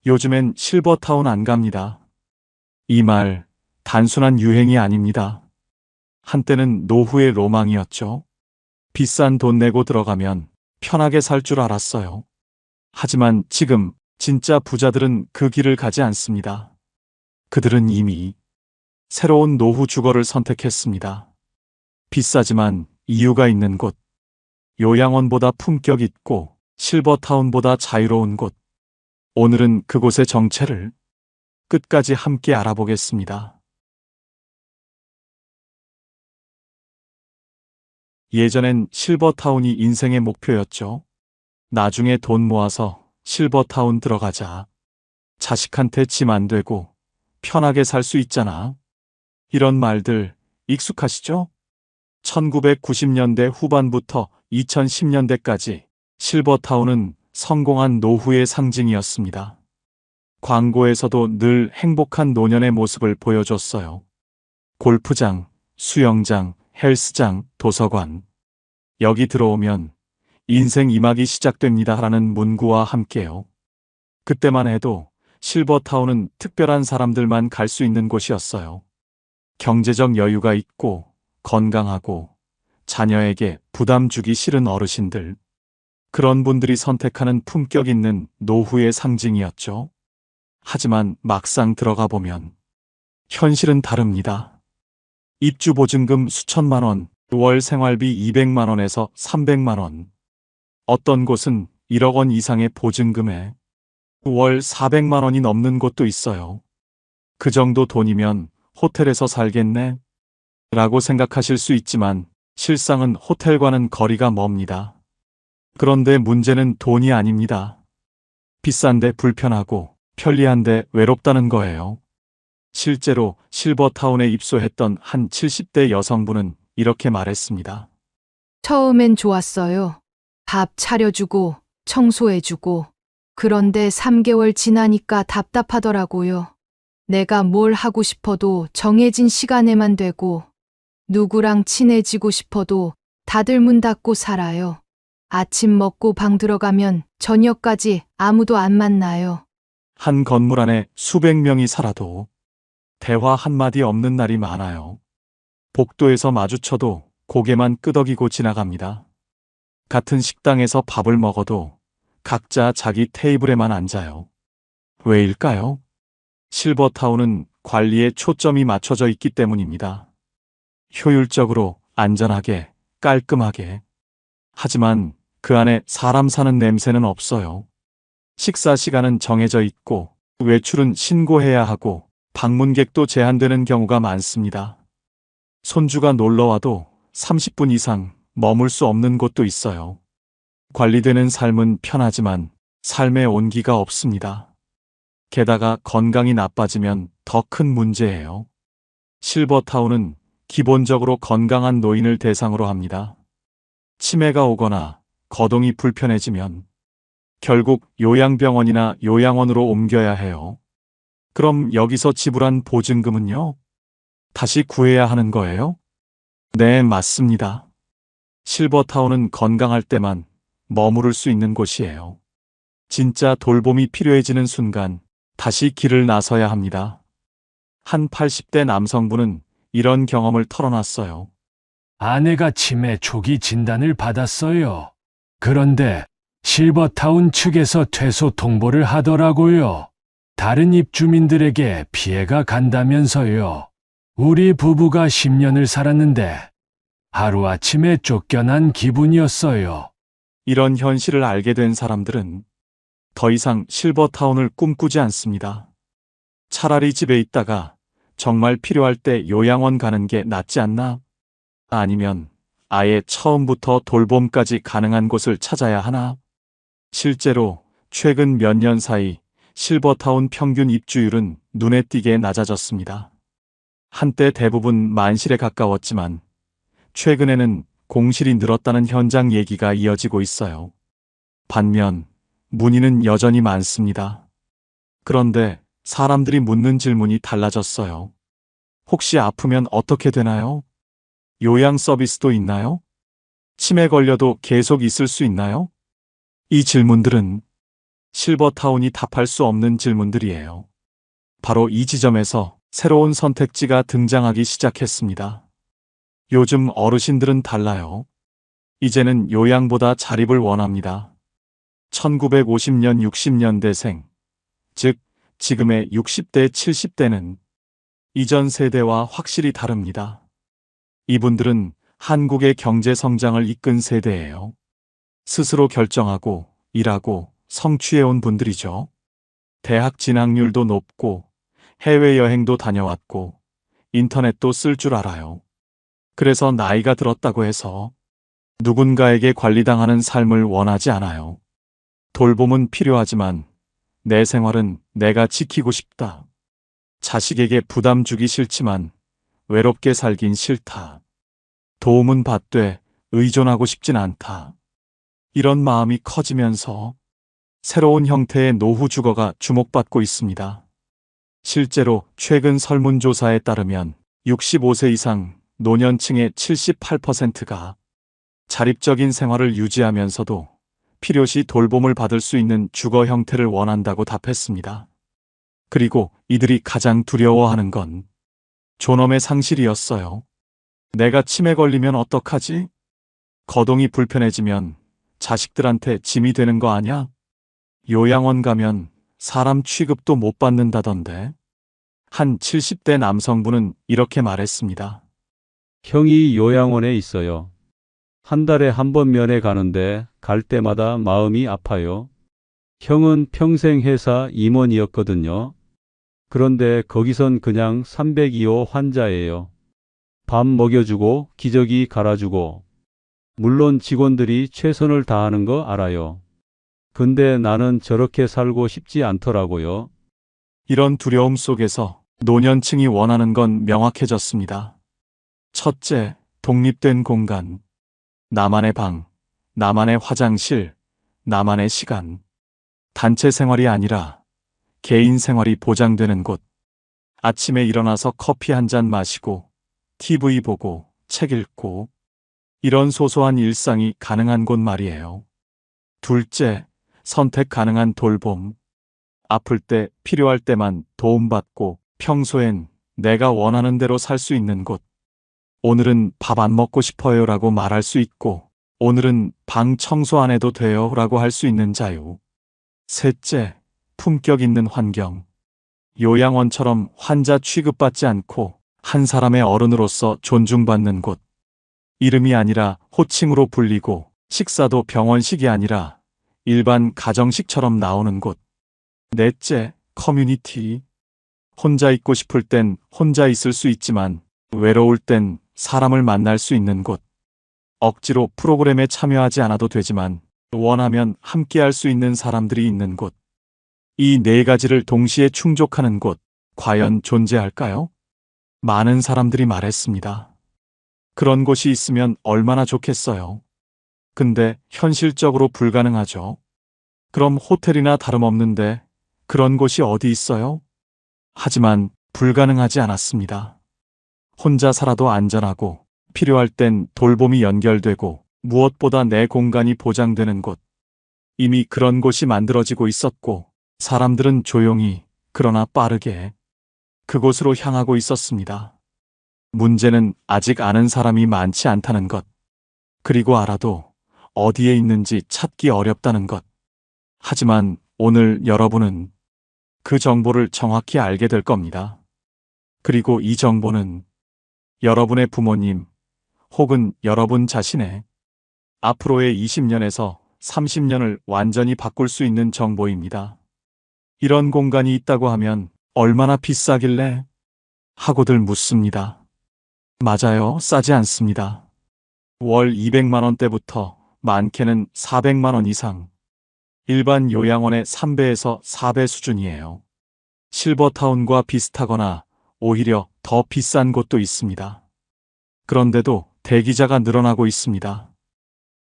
요즘엔 실버타운 안 갑니다. 이 말 단순한 유행이 아닙니다. 한때는 노후의 로망이었죠. 비싼 돈 내고 들어가면 편하게 살 줄 알았어요. 하지만 지금 진짜 부자들은 그 길을 가지 않습니다. 그들은 이미 새로운 노후 주거를 선택했습니다. 비싸지만 이유가 있는 곳, 요양원보다 품격 있고 실버타운보다 자유로운 곳. 오늘은 그곳의 정체를 끝까지 함께 알아보겠습니다. 예전엔 실버타운이 인생의 목표였죠. 나중에 돈 모아서 실버타운 들어가자. 자식한테 짐 안 되고 편하게 살 수 있잖아. 이런 말들 익숙하시죠? 1990년대 후반부터 2010년대까지 실버타운은 성공한 노후의 상징이었습니다. 광고에서도 늘 행복한 노년의 모습을 보여줬어요. 골프장, 수영장, 헬스장, 도서관. 여기 들어오면 인생 2막이 시작됩니다라는 문구와 함께요. 그때만 해도 실버타운은 특별한 사람들만 갈 수 있는 곳이었어요. 경제적 여유가 있고 건강하고 자녀에게 부담 주기 싫은 어르신들. 그런 분들이 선택하는 품격 있는 노후의 상징이었죠. 하지만 막상 들어가 보면 현실은 다릅니다. 입주 보증금 수천만 원, 월 생활비 200만 원에서 300만 원. 어떤 곳은 1억 원 이상의 보증금에 월 400만 원이 넘는 곳도 있어요. 그 정도 돈이면 호텔에서 살겠네? 라고 생각하실 수 있지만 실상은 호텔과는 거리가 멉니다. 그런데 문제는 돈이 아닙니다. 비싼데 불편하고 편리한데 외롭다는 거예요. 실제로 실버타운에 입소했던 한 70대 여성분은 이렇게 말했습니다. 처음엔 좋았어요. 밥 차려주고 청소해주고. 그런데 3개월 지나니까 답답하더라고요. 내가 뭘 하고 싶어도 정해진 시간에만 되고, 누구랑 친해지고 싶어도 다들 문 닫고 살아요. 아침 먹고 방 들어가면 저녁까지 아무도 안 만나요. 한 건물 안에 수백 명이 살아도 대화 한마디 없는 날이 많아요. 복도에서 마주쳐도 고개만 끄덕이고 지나갑니다. 같은 식당에서 밥을 먹어도 각자 자기 테이블에만 앉아요. 왜일까요? 실버타운은 관리에 초점이 맞춰져 있기 때문입니다. 효율적으로, 안전하게, 깔끔하게. 하지만 그 안에 사람 사는 냄새는 없어요. 식사 시간은 정해져 있고 외출은 신고해야 하고 방문객도 제한되는 경우가 많습니다. 손주가 놀러와도 30분 이상 머물 수 없는 곳도 있어요. 관리되는 삶은 편하지만 삶의 온기가 없습니다. 게다가 건강이 나빠지면 더 큰 문제예요. 실버타운은 기본적으로 건강한 노인을 대상으로 합니다. 치매가 오거나 거동이 불편해지면 결국 요양병원이나 요양원으로 옮겨야 해요. 그럼 여기서 지불한 보증금은요? 다시 구해야 하는 거예요? 네, 맞습니다. 실버타운은 건강할 때만 머무를 수 있는 곳이에요. 진짜 돌봄이 필요해지는 순간 다시 길을 나서야 합니다. 한 80대 남성분은 이런 경험을 털어놨어요. 아내가 치매 초기 진단을 받았어요. 그런데 실버타운 측에서 퇴소 통보를 하더라고요. 다른 입주민들에게 피해가 간다면서요. 우리 부부가 10년을 살았는데 하루아침에 쫓겨난 기분이었어요. 이런 현실을 알게 된 사람들은 더 이상 실버타운을 꿈꾸지 않습니다. 차라리 집에 있다가 정말 필요할 때 요양원 가는 게 낫지 않나? 아니면 아예 처음부터 돌봄까지 가능한 곳을 찾아야 하나? 실제로 최근 몇 년 사이 실버타운 평균 입주율은 눈에 띄게 낮아졌습니다. 한때 대부분 만실에 가까웠지만 최근에는 공실이 늘었다는 현장 얘기가 이어지고 있어요. 반면 문의는 여전히 많습니다. 그런데 사람들이 묻는 질문이 달라졌어요. 혹시 아프면 어떻게 되나요? 요양 서비스도 있나요? 치매 걸려도 계속 있을 수 있나요? 이 질문들은 실버타운이 답할 수 없는 질문들이에요. 바로 이 지점에서 새로운 선택지가 등장하기 시작했습니다. 요즘 어르신들은 달라요. 이제는 요양보다 자립을 원합니다. 1950년 60년대생, 즉 지금의 60대 70대는 이전 세대와 확실히 다릅니다. 이분들은 한국의 경제 성장을 이끈 세대예요. 스스로 결정하고 일하고 성취해온 분들이죠. 대학 진학률도 높고 해외여행도 다녀왔고 인터넷도 쓸 줄 알아요. 그래서 나이가 들었다고 해서 누군가에게 관리당하는 삶을 원하지 않아요. 돌봄은 필요하지만 내 생활은 내가 지키고 싶다. 자식에게 부담 주기 싫지만 외롭게 살긴 싫다. 도움은 받되 의존하고 싶진 않다. 이런 마음이 커지면서 새로운 형태의 노후 주거가 주목받고 있습니다. 실제로 최근 설문조사에 따르면 65세 이상 노년층의 78%가 자립적인 생활을 유지하면서도 필요시 돌봄을 받을 수 있는 주거 형태를 원한다고 답했습니다. 그리고 이들이 가장 두려워하는 건 존엄의 상실이었어요. 내가 치매 걸리면 어떡하지? 거동이 불편해지면 자식들한테 짐이 되는 거 아냐? 요양원 가면 사람 취급도 못 받는다던데. 한 70대 남성분은 이렇게 말했습니다. 형이 요양원에 있어요. 한 달에 한 번 면회 가는데 갈 때마다 마음이 아파요. 형은 평생 회사 임원이었거든요. 그런데 거기선 그냥 302호 환자예요. 밥 먹여주고 기저귀 갈아주고. 물론 직원들이 최선을 다하는 거 알아요. 근데 나는 저렇게 살고 싶지 않더라고요. 이런 두려움 속에서 노년층이 원하는 건 명확해졌습니다. 첫째, 독립된 공간. 나만의 방, 나만의 화장실, 나만의 시간. 단체 생활이 아니라 개인 생활이 보장되는 곳. 아침에 일어나서 커피 한 잔 마시고, TV 보고, 책 읽고, 이런 소소한 일상이 가능한 곳 말이에요. 둘째, 선택 가능한 돌봄. 아플 때, 필요할 때만 도움받고, 평소엔 내가 원하는 대로 살 수 있는 곳. 오늘은 밥 안 먹고 싶어요 라고 말할 수 있고, 오늘은 방 청소 안 해도 돼요 라고 할 수 있는 자유. 셋째, 품격 있는 환경. 요양원처럼 환자 취급받지 않고 한 사람의 어른으로서 존중받는 곳. 이름이 아니라 호칭으로 불리고 식사도 병원식이 아니라 일반 가정식처럼 나오는 곳. 넷째, 커뮤니티. 혼자 있고 싶을 땐 혼자 있을 수 있지만 외로울 땐 사람을 만날 수 있는 곳. 억지로 프로그램에 참여하지 않아도 되지만 원하면 함께할 수 있는 사람들이 있는 곳. 이 네 가지를 동시에 충족하는 곳, 과연 존재할까요? 많은 사람들이 말했습니다. 그런 곳이 있으면 얼마나 좋겠어요. 근데 현실적으로 불가능하죠. 그럼 호텔이나 다름없는데 그런 곳이 어디 있어요? 하지만 불가능하지 않았습니다. 혼자 살아도 안전하고 필요할 땐 돌봄이 연결되고 무엇보다 내 공간이 보장되는 곳. 이미 그런 곳이 만들어지고 있었고 사람들은 조용히 그러나 빠르게 그곳으로 향하고 있었습니다. 문제는 아직 아는 사람이 많지 않다는 것. 그리고 알아도 어디에 있는지 찾기 어렵다는 것. 하지만 오늘 여러분은 그 정보를 정확히 알게 될 겁니다. 그리고 이 정보는 여러분의 부모님 혹은 여러분 자신의 앞으로의 20년에서 30년을 완전히 바꿀 수 있는 정보입니다. 이런 공간이 있다고 하면 얼마나 비싸길래? 하고들 묻습니다. 맞아요. 싸지 않습니다. 월 200만 원대부터 많게는 400만 원 이상. 일반 요양원의 3배에서 4배 수준이에요. 실버타운과 비슷하거나 오히려 더 비싼 곳도 있습니다. 그런데도 대기자가 늘어나고 있습니다.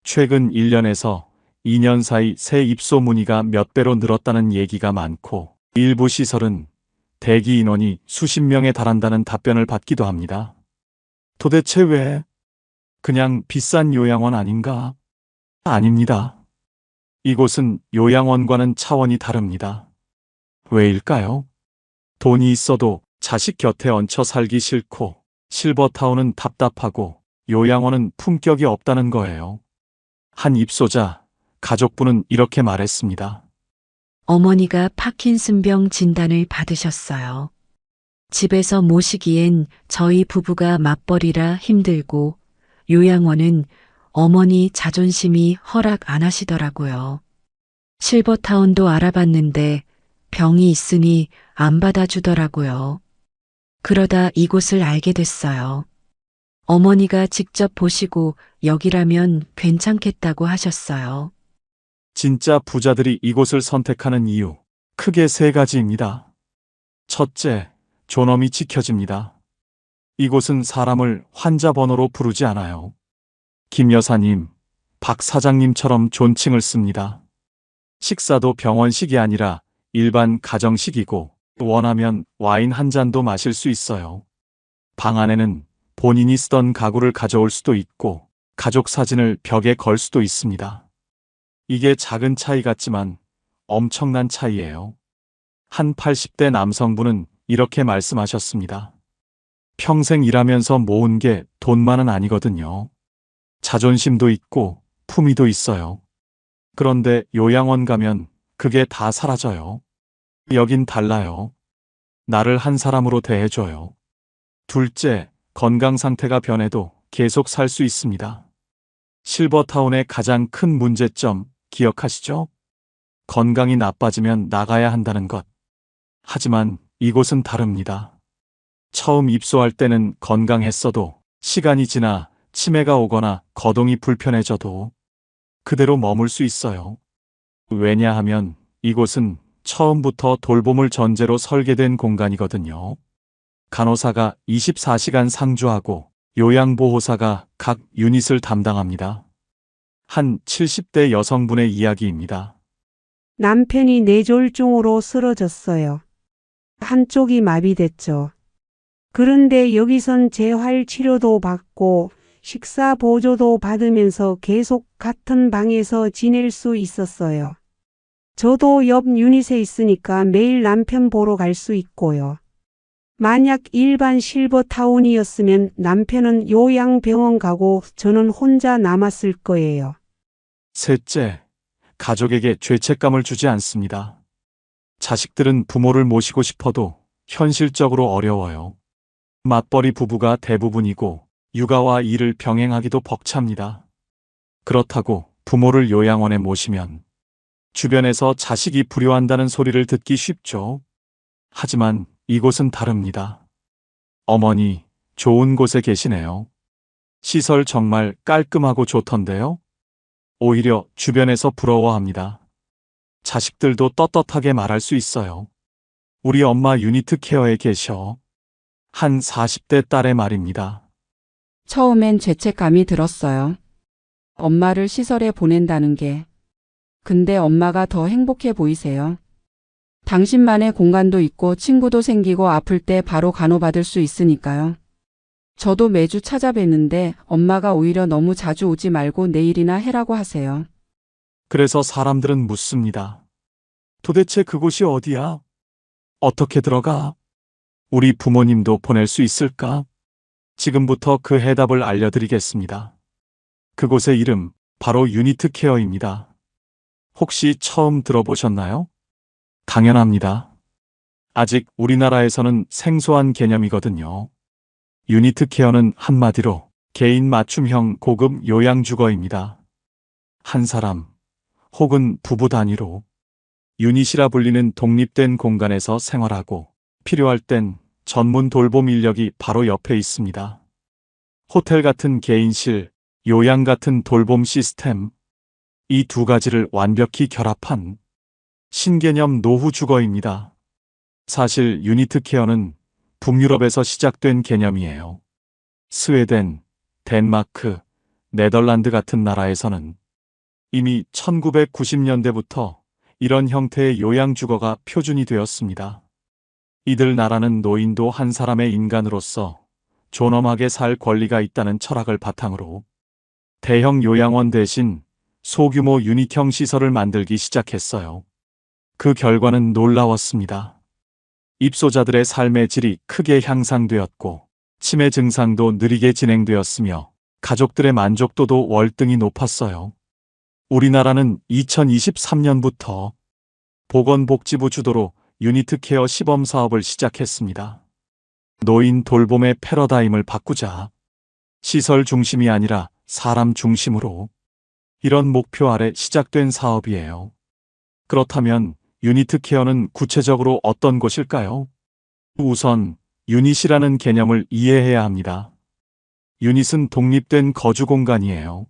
최근 1년에서 2년 사이 새 입소 문의가 몇 배로 늘었다는 얘기가 많고 일부 시설은 대기 인원이 수십 명에 달한다는 답변을 받기도 합니다. 도대체 왜? 그냥 비싼 요양원 아닌가? 아닙니다. 이곳은 요양원과는 차원이 다릅니다. 왜일까요? 돈이 있어도 자식 곁에 얹혀 살기 싫고, 실버타운은 답답하고, 요양원은 품격이 없다는 거예요. 한 입소자, 가족부는 이렇게 말했습니다. 어머니가 파킨슨병 진단을 받으셨어요. 집에서 모시기엔 저희 부부가 맞벌이라 힘들고 요양원은 어머니 자존심이 허락 안 하시더라고요. 실버타운도 알아봤는데 병이 있으니 안 받아주더라고요. 그러다 이곳을 알게 됐어요. 어머니가 직접 보시고 여기라면 괜찮겠다고 하셨어요. 진짜 부자들이 이곳을 선택하는 이유, 크게 세 가지입니다. 첫째, 존엄이 지켜집니다. 이곳은 사람을 환자 번호로 부르지 않아요. 김 여사님, 박 사장님처럼 존칭을 씁니다. 식사도 병원식이 아니라 일반 가정식이고, 원하면 와인 한 잔도 마실 수 있어요. 방 안에는 본인이 쓰던 가구를 가져올 수도 있고, 가족 사진을 벽에 걸 수도 있습니다. 이게 작은 차이 같지만 엄청난 차이예요. 한 80대 남성분은 이렇게 말씀하셨습니다. 평생 일하면서 모은 게 돈만은 아니거든요. 자존심도 있고 품위도 있어요. 그런데 요양원 가면 그게 다 사라져요. 여긴 달라요. 나를 한 사람으로 대해줘요. 둘째, 건강 상태가 변해도 계속 살 수 있습니다. 실버타운의 가장 큰 문제점 기억하시죠? 건강이 나빠지면 나가야 한다는 것. 하지만 이곳은 다릅니다. 처음 입소할 때는 건강했어도 시간이 지나 치매가 오거나 거동이 불편해져도 그대로 머물 수 있어요. 왜냐하면 이곳은 처음부터 돌봄을 전제로 설계된 공간이거든요. 간호사가 24시간 상주하고 요양보호사가 각 유닛을 담당합니다. 한 70대 여성분의 이야기입니다. 남편이 뇌졸중으로 쓰러졌어요. 한쪽이 마비됐죠. 그런데 여기선 재활 치료도 받고 식사 보조도 받으면서 계속 같은 방에서 지낼 수 있었어요. 저도 옆 유닛에 있으니까 매일 남편 보러 갈 수 있고요. 만약 일반 실버타운이었으면 남편은 요양병원 가고 저는 혼자 남았을 거예요. 셋째, 가족에게 죄책감을 주지 않습니다. 자식들은 부모를 모시고 싶어도 현실적으로 어려워요. 맞벌이 부부가 대부분이고 육아와 일을 병행하기도 벅찹니다. 그렇다고 부모를 요양원에 모시면 주변에서 자식이 불효한다는 소리를 듣기 쉽죠. 하지만 이곳은 다릅니다. 어머니, 좋은 곳에 계시네요. 시설 정말 깔끔하고 좋던데요? 오히려 주변에서 부러워합니다. 자식들도 떳떳하게 말할 수 있어요. 우리 엄마 유니트 케어에 계셔. 한 40대 딸의 말입니다. 처음엔 죄책감이 들었어요. 엄마를 시설에 보낸다는 게. 근데 엄마가 더 행복해 보이세요. 당신만의 공간도 있고 친구도 생기고 아플 때 바로 간호받을 수 있으니까요. 저도 매주 찾아뵀는데 엄마가 오히려 너무 자주 오지 말고 내일이나 해라고 하세요. 그래서 사람들은 묻습니다. 도대체 그곳이 어디야? 어떻게 들어가? 우리 부모님도 보낼 수 있을까? 지금부터 그 해답을 알려드리겠습니다. 그곳의 이름, 바로 유니트 케어입니다. 혹시 처음 들어보셨나요? 당연합니다. 아직 우리나라에서는 생소한 개념이거든요. 유니트 케어는 한마디로 개인 맞춤형 고급 요양주거입니다. 한 사람 혹은 부부 단위로 유닛이라 불리는 독립된 공간에서 생활하고 필요할 땐 전문 돌봄 인력이 바로 옆에 있습니다. 호텔 같은 개인실, 요양 같은 돌봄 시스템, 이 두 가지를 완벽히 결합한 신개념 노후 주거입니다. 사실 유니트 케어는 북유럽에서 시작된 개념이에요. 스웨덴, 덴마크, 네덜란드 같은 나라에서는 이미 1990년대부터 이런 형태의 요양주거가 표준이 되었습니다. 이들 나라는 노인도 한 사람의 인간으로서 존엄하게 살 권리가 있다는 철학을 바탕으로 대형 요양원 대신 소규모 유닛형 시설을 만들기 시작했어요. 그 결과는 놀라웠습니다. 입소자들의 삶의 질이 크게 향상되었고, 치매 증상도 느리게 진행되었으며, 가족들의 만족도도 월등히 높았어요. 우리나라는 2023년부터 보건복지부 주도로 유니트 케어 시범 사업을 시작했습니다. 노인 돌봄의 패러다임을 바꾸자. 시설 중심이 아니라 사람 중심으로. 이런 목표 아래 시작된 사업이에요. 그렇다면 유니트 케어는 구체적으로 어떤 곳일까요? 우선 유닛이라는 개념을 이해해야 합니다. 유닛은 독립된 거주 공간이에요.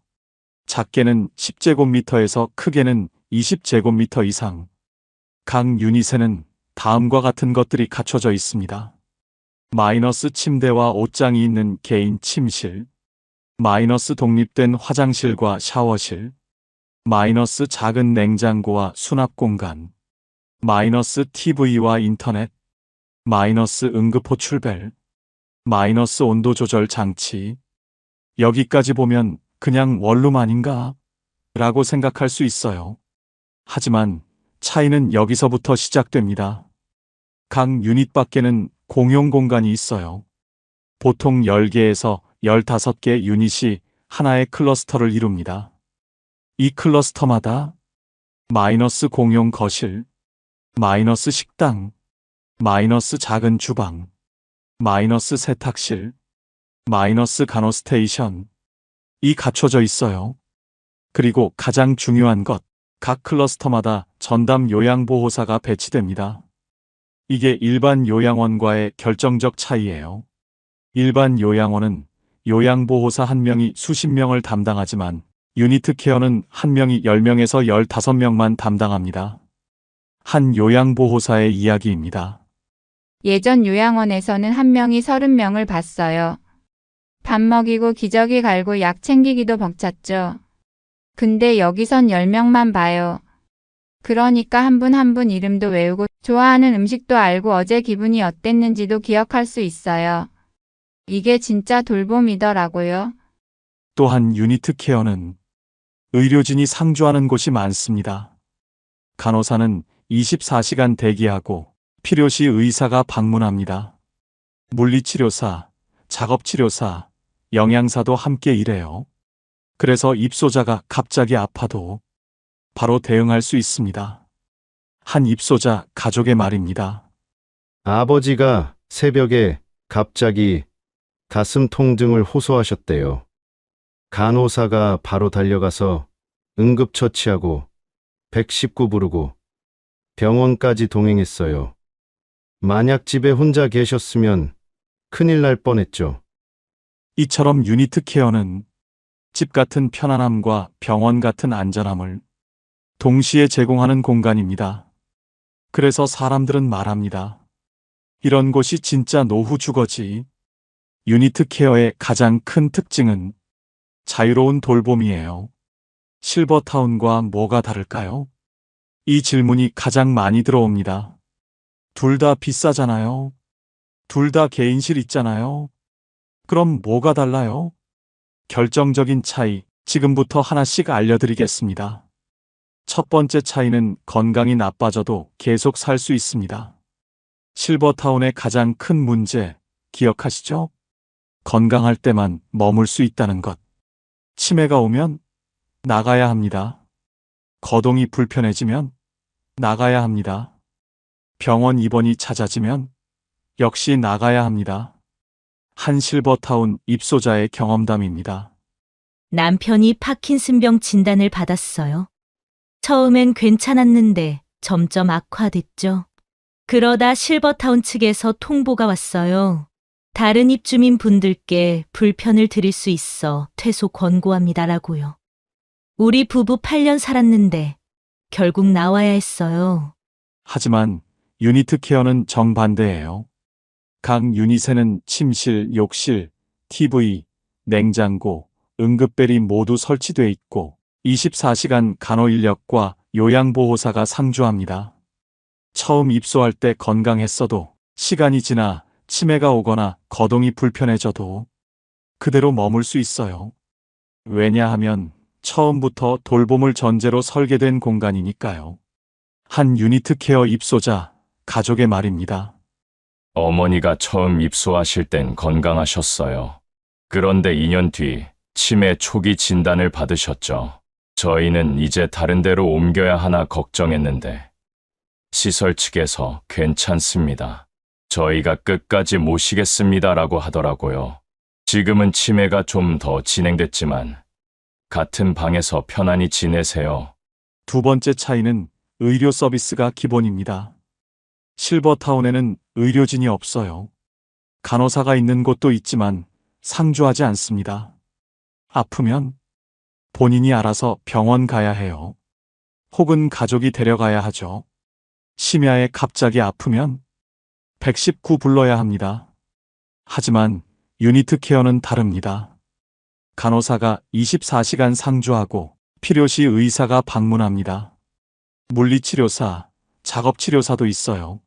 작게는 10제곱미터에서 크게는 20제곱미터 이상. 각 유닛에는 다음과 같은 것들이 갖춰져 있습니다. 마이너스 침대와 옷장이 있는 개인 침실, 마이너스 독립된 화장실과 샤워실, 마이너스 작은 냉장고와 수납 공간, 마이너스 TV와 인터넷, 마이너스 응급 호출벨, 마이너스 온도 조절 장치. 여기까지 보면 그냥 원룸 아닌가? 라고 생각할 수 있어요. 하지만 차이는 여기서부터 시작됩니다. 각 유닛 밖에는 공용 공간이 있어요. 보통 10개에서 15개 유닛이 하나의 클러스터를 이룹니다. 이 클러스터마다 마이너스 공용 거실, 마이너스 식당, 마이너스 작은 주방, 마이너스 세탁실, 마이너스 간호 스테이션, 이 갖춰져 있어요. 그리고 가장 중요한 것, 각 클러스터마다 전담 요양보호사가 배치됩니다. 이게 일반 요양원과의 결정적 차이예요. 일반 요양원은 요양보호사 1명이 수십 명을 담당하지만 유니트 케어는 1명이 10명에서 15명만 담당합니다. 한 요양보호사의 이야기입니다. 예전 요양원에서는 1명이 30명을 봤어요. 밥 먹이고 기저귀 갈고 약 챙기기도 벅찼죠. 근데 여기선 10명만 봐요. 그러니까 한 분 한 분 이름도 외우고 좋아하는 음식도 알고 어제 기분이 어땠는지도 기억할 수 있어요. 이게 진짜 돌봄이더라고요. 또한 유니트 케어는 의료진이 상주하는 곳이 많습니다. 간호사는 24시간 대기하고 필요시 의사가 방문합니다. 물리치료사, 작업치료사, 영양사도 함께 일해요. 그래서 입소자가 갑자기 아파도 바로 대응할 수 있습니다. 한 입소자 가족의 말입니다. 아버지가 새벽에 갑자기 가슴 통증을 호소하셨대요. 간호사가 바로 달려가서 응급처치하고 119 부르고 병원까지 동행했어요. 만약 집에 혼자 계셨으면 큰일 날 뻔했죠. 이처럼 유니트 케어는 집 같은 편안함과 병원 같은 안전함을 동시에 제공하는 공간입니다. 그래서 사람들은 말합니다. 이런 곳이 진짜 노후 주거지. 유니트 케어의 가장 큰 특징은 자유로운 돌봄이에요. 실버타운과 뭐가 다를까요? 이 질문이 가장 많이 들어옵니다. 둘 다 비싸잖아요. 둘 다 개인실 있잖아요. 그럼 뭐가 달라요? 결정적인 차이, 지금부터 하나씩 알려드리겠습니다. 첫 번째 차이는 건강이 나빠져도 계속 살 수 있습니다. 실버타운의 가장 큰 문제, 기억하시죠? 건강할 때만 머물 수 있다는 것. 치매가 오면 나가야 합니다. 거동이 불편해지면 나가야 합니다. 병원 입원이 잦아지면 역시 나가야 합니다. 한 실버타운 입소자의 경험담입니다. 남편이 파킨슨병 진단을 받았어요. 처음엔 괜찮았는데 점점 악화됐죠. 그러다 실버타운 측에서 통보가 왔어요. 다른 입주민 분들께 불편을 드릴 수 있어 퇴소 권고합니다라고요. 우리 부부 8년 살았는데 결국 나와야 했어요. 하지만 유니트 케어는 정반대예요. 각 유닛에는 침실, 욕실, TV, 냉장고, 응급벨이 모두 설치돼 있고 24시간 간호 인력과 요양보호사가 상주합니다. 처음 입소할 때 건강했어도 시간이 지나 치매가 오거나 거동이 불편해져도 그대로 머물 수 있어요. 왜냐하면 처음부터 돌봄을 전제로 설계된 공간이니까요. 한 유니트 케어 입소자, 가족의 말입니다. 어머니가 처음 입소하실 땐 건강하셨어요. 그런데 2년 뒤 치매 초기 진단을 받으셨죠. 저희는 이제 다른 데로 옮겨야 하나 걱정했는데 시설 측에서 괜찮습니다. 저희가 끝까지 모시겠습니다라고 하더라고요. 지금은 치매가 좀 더 진행됐지만 같은 방에서 편안히 지내세요. 두 번째 차이는 의료 서비스가 기본입니다. 실버타운에는 의료진이 없어요. 간호사가 있는 곳도 있지만 상주하지 않습니다. 아프면 본인이 알아서 병원 가야 해요. 혹은 가족이 데려가야 하죠. 심야에 갑자기 아프면 119 불러야 합니다. 하지만 유니트 케어는 다릅니다. 간호사가 24시간 상주하고 필요시 의사가 방문합니다. 물리치료사, 작업치료사도 있어요.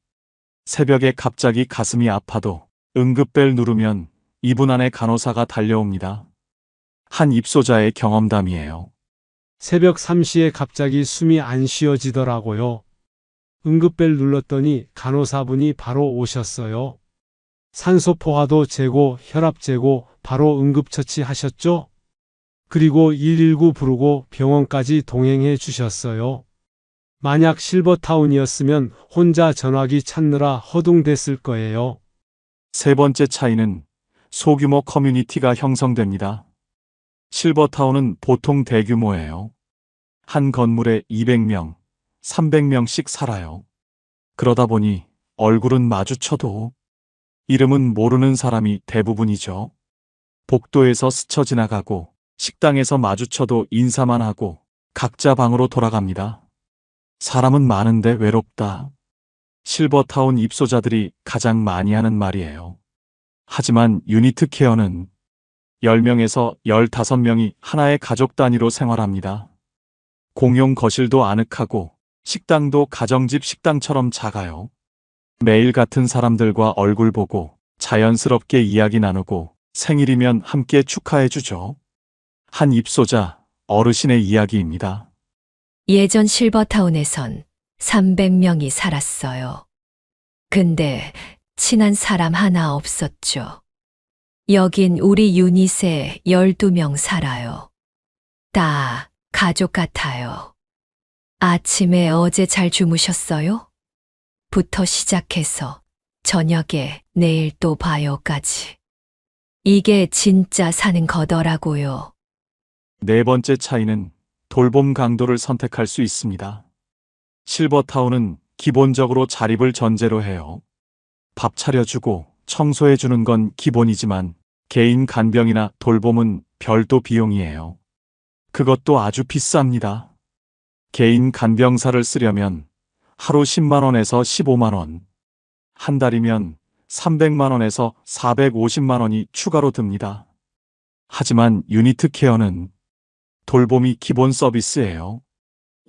새벽에 갑자기 가슴이 아파도 응급벨 누르면 2분 안에 간호사가 달려옵니다. 한 입소자의 경험담이에요. 새벽 3시에 갑자기 숨이 안 쉬어지더라고요. 응급벨 눌렀더니 간호사분이 바로 오셨어요. 산소 포화도 재고, 혈압 재고 바로 응급처치 하셨죠? 그리고 119 부르고 병원까지 동행해 주셨어요. 만약 실버타운이었으면 혼자 전화기 찾느라 허둥댔을 거예요. 세 번째 차이는 소규모 커뮤니티가 형성됩니다. 실버타운은 보통 대규모예요. 한 건물에 200명, 300명씩 살아요. 그러다 보니 얼굴은 마주쳐도 이름은 모르는 사람이 대부분이죠. 복도에서 스쳐 지나가고 식당에서 마주쳐도 인사만 하고 각자 방으로 돌아갑니다. 사람은 많은데 외롭다. 실버타운 입소자들이 가장 많이 하는 말이에요. 하지만 유니트 케어는 10명에서 15명이 하나의 가족 단위로 생활합니다. 공용 거실도 아늑하고 식당도 가정집 식당처럼 작아요. 매일 같은 사람들과 얼굴 보고 자연스럽게 이야기 나누고 생일이면 함께 축하해주죠. 한 입소자, 어르신의 이야기입니다. 예전 실버타운에선 300명이 살았어요. 근데 친한 사람 하나 없었죠. 여긴 우리 유닛에 12명 살아요. 다 가족 같아요. 아침에 어제 잘 주무셨어요? 부터 시작해서 저녁에 내일 또 봐요까지. 이게 진짜 사는 거더라고요. 네 번째 차이는 돌봄 강도를 선택할 수 있습니다. 실버타운은 기본적으로 자립을 전제로 해요. 밥 차려주고 청소해주는 건 기본이지만 개인 간병이나 돌봄은 별도 비용이에요. 그것도 아주 비쌉니다. 개인 간병사를 쓰려면 하루 10만 원에서 15만 원, 한 달이면 300만 원에서 450만 원이 추가로 듭니다. 하지만 유니트 케어는 돌봄이 기본 서비스예요.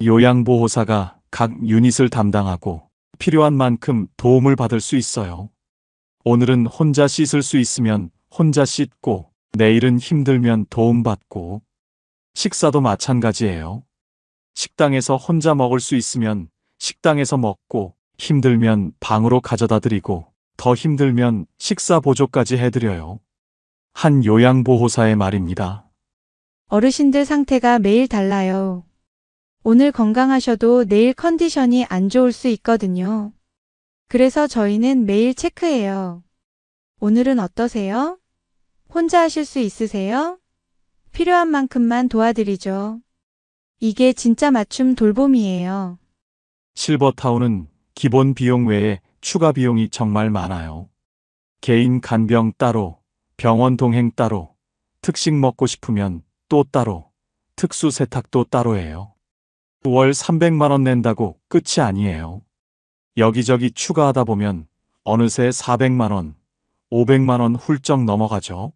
요양보호사가 각 유닛을 담당하고 필요한 만큼 도움을 받을 수 있어요. 오늘은 혼자 씻을 수 있으면 혼자 씻고, 내일은 힘들면 도움받고, 식사도 마찬가지예요. 식당에서 혼자 먹을 수 있으면 식당에서 먹고, 힘들면 방으로 가져다 드리고, 더 힘들면 식사 보조까지 해드려요. 한 요양보호사의 말입니다. 어르신들 상태가 매일 달라요. 오늘 건강하셔도 내일 컨디션이 안 좋을 수 있거든요. 그래서 저희는 매일 체크해요. 오늘은 어떠세요? 혼자 하실 수 있으세요? 필요한 만큼만 도와드리죠. 이게 진짜 맞춤 돌봄이에요. 실버타운은 기본 비용 외에 추가 비용이 정말 많아요. 개인 간병 따로, 병원 동행 따로, 특식 먹고 싶으면 또 따로, 특수 세탁도 따로예요. 월 300만 원 낸다고 끝이 아니에요. 여기저기 추가하다 보면 어느새 400만 원, 500만 원 훌쩍 넘어가죠.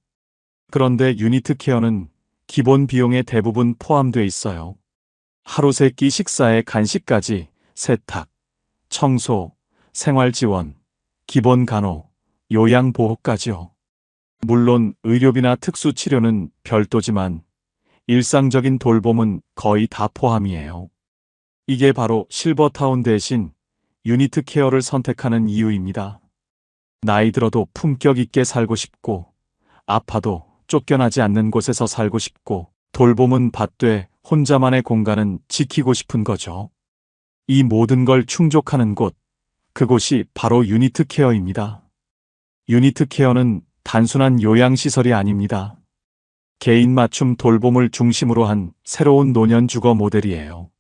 그런데 유니트 케어는 기본 비용에 대부분 포함되어 있어요. 하루 세 끼 식사에 간식까지 세탁, 청소, 생활지원, 기본 간호, 요양보호까지요. 물론 의료비나 특수치료는 별도지만 일상적인 돌봄은 거의 다 포함이에요. 이게 바로 실버타운 대신 유니트 케어를 선택하는 이유입니다. 나이 들어도 품격 있게 살고 싶고, 아파도 쫓겨나지 않는 곳에서 살고 싶고, 돌봄은 받되 혼자만의 공간은 지키고 싶은 거죠. 이 모든 걸 충족하는 곳, 그곳이 바로 유니트 케어입니다. 유니트 케어는 단순한 요양시설이 아닙니다. 개인 맞춤 돌봄을 중심으로 한 새로운 노년 주거 모델이에요.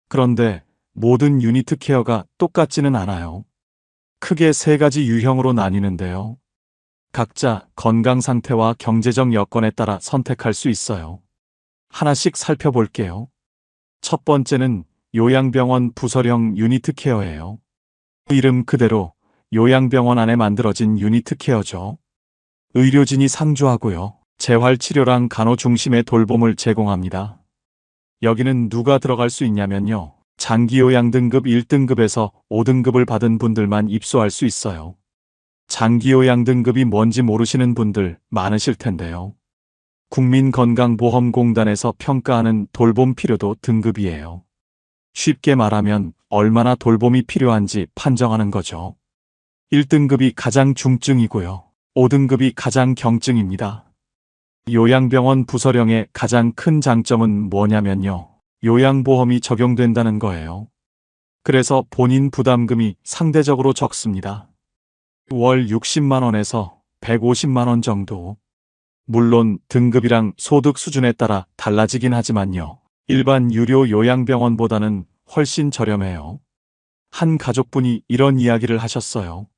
그런데 모든 유니트 케어가 똑같지는 않아요. 크게 3가지 유형으로 나뉘는데요. 각자 건강 상태와 경제적 여건에 따라 선택할 수 있어요. 하나씩 살펴볼게요. 첫 번째는 요양병원 부설형 유니트 케어예요. 이름 그대로 요양병원 안에 만들어진 유니트 케어죠. 의료진이 상주하고요. 재활치료랑 간호 중심의 돌봄을 제공합니다. 여기는 누가 들어갈 수 있냐면요. 장기요양 등급 1등급에서 5등급을 받은 분들만 입소할 수 있어요. 장기요양 등급이 뭔지 모르시는 분들 많으실 텐데요. 국민건강보험공단에서 평가하는 돌봄 필요도 등급이에요. 쉽게 말하면 얼마나 돌봄이 필요한지 판정하는 거죠. 1등급이 가장 중증이고요. 5등급이 가장 경증입니다. 요양병원 부설형의 가장 큰 장점은 뭐냐면요. 요양보험이 적용된다는 거예요. 그래서 본인 부담금이 상대적으로 적습니다. 월 60만 원에서 150만 원 정도. 물론 등급이랑 소득 수준에 따라 달라지긴 하지만요. 일반 유료 요양병원보다는 훨씬 저렴해요. 한 가족분이 이런 이야기를 하셨어요.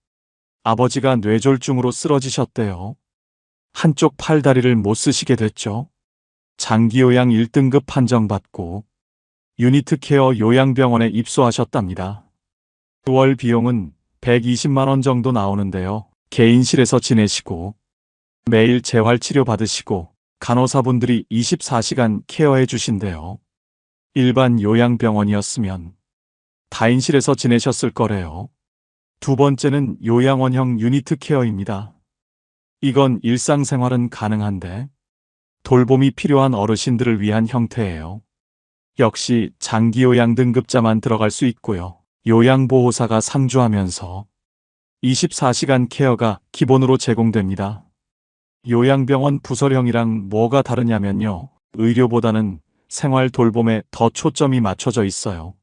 아버지가 뇌졸중으로 쓰러지셨대요. 한쪽 팔다리를 못 쓰시게 됐죠. 장기요양 1등급 판정받고 유니트 케어 요양병원에 입소하셨답니다. 월 비용은 120만 원 정도 나오는데요. 개인실에서 지내시고 매일 재활치료 받으시고 간호사분들이 24시간 케어해 주신대요. 일반 요양병원이었으면 다인실에서 지내셨을 거래요. 두 번째는 요양원형 유니트 케어입니다. 이건 일상생활은 가능한데 돌봄이 필요한 어르신들을 위한 형태예요. 역시 장기요양 등급자만 들어갈 수 있고요. 요양보호사가 상주하면서 24시간 케어가 기본으로 제공됩니다. 요양병원 부설형이랑 뭐가 다르냐면요. 의료보다는 생활 돌봄에 더 초점이 맞춰져 있어요.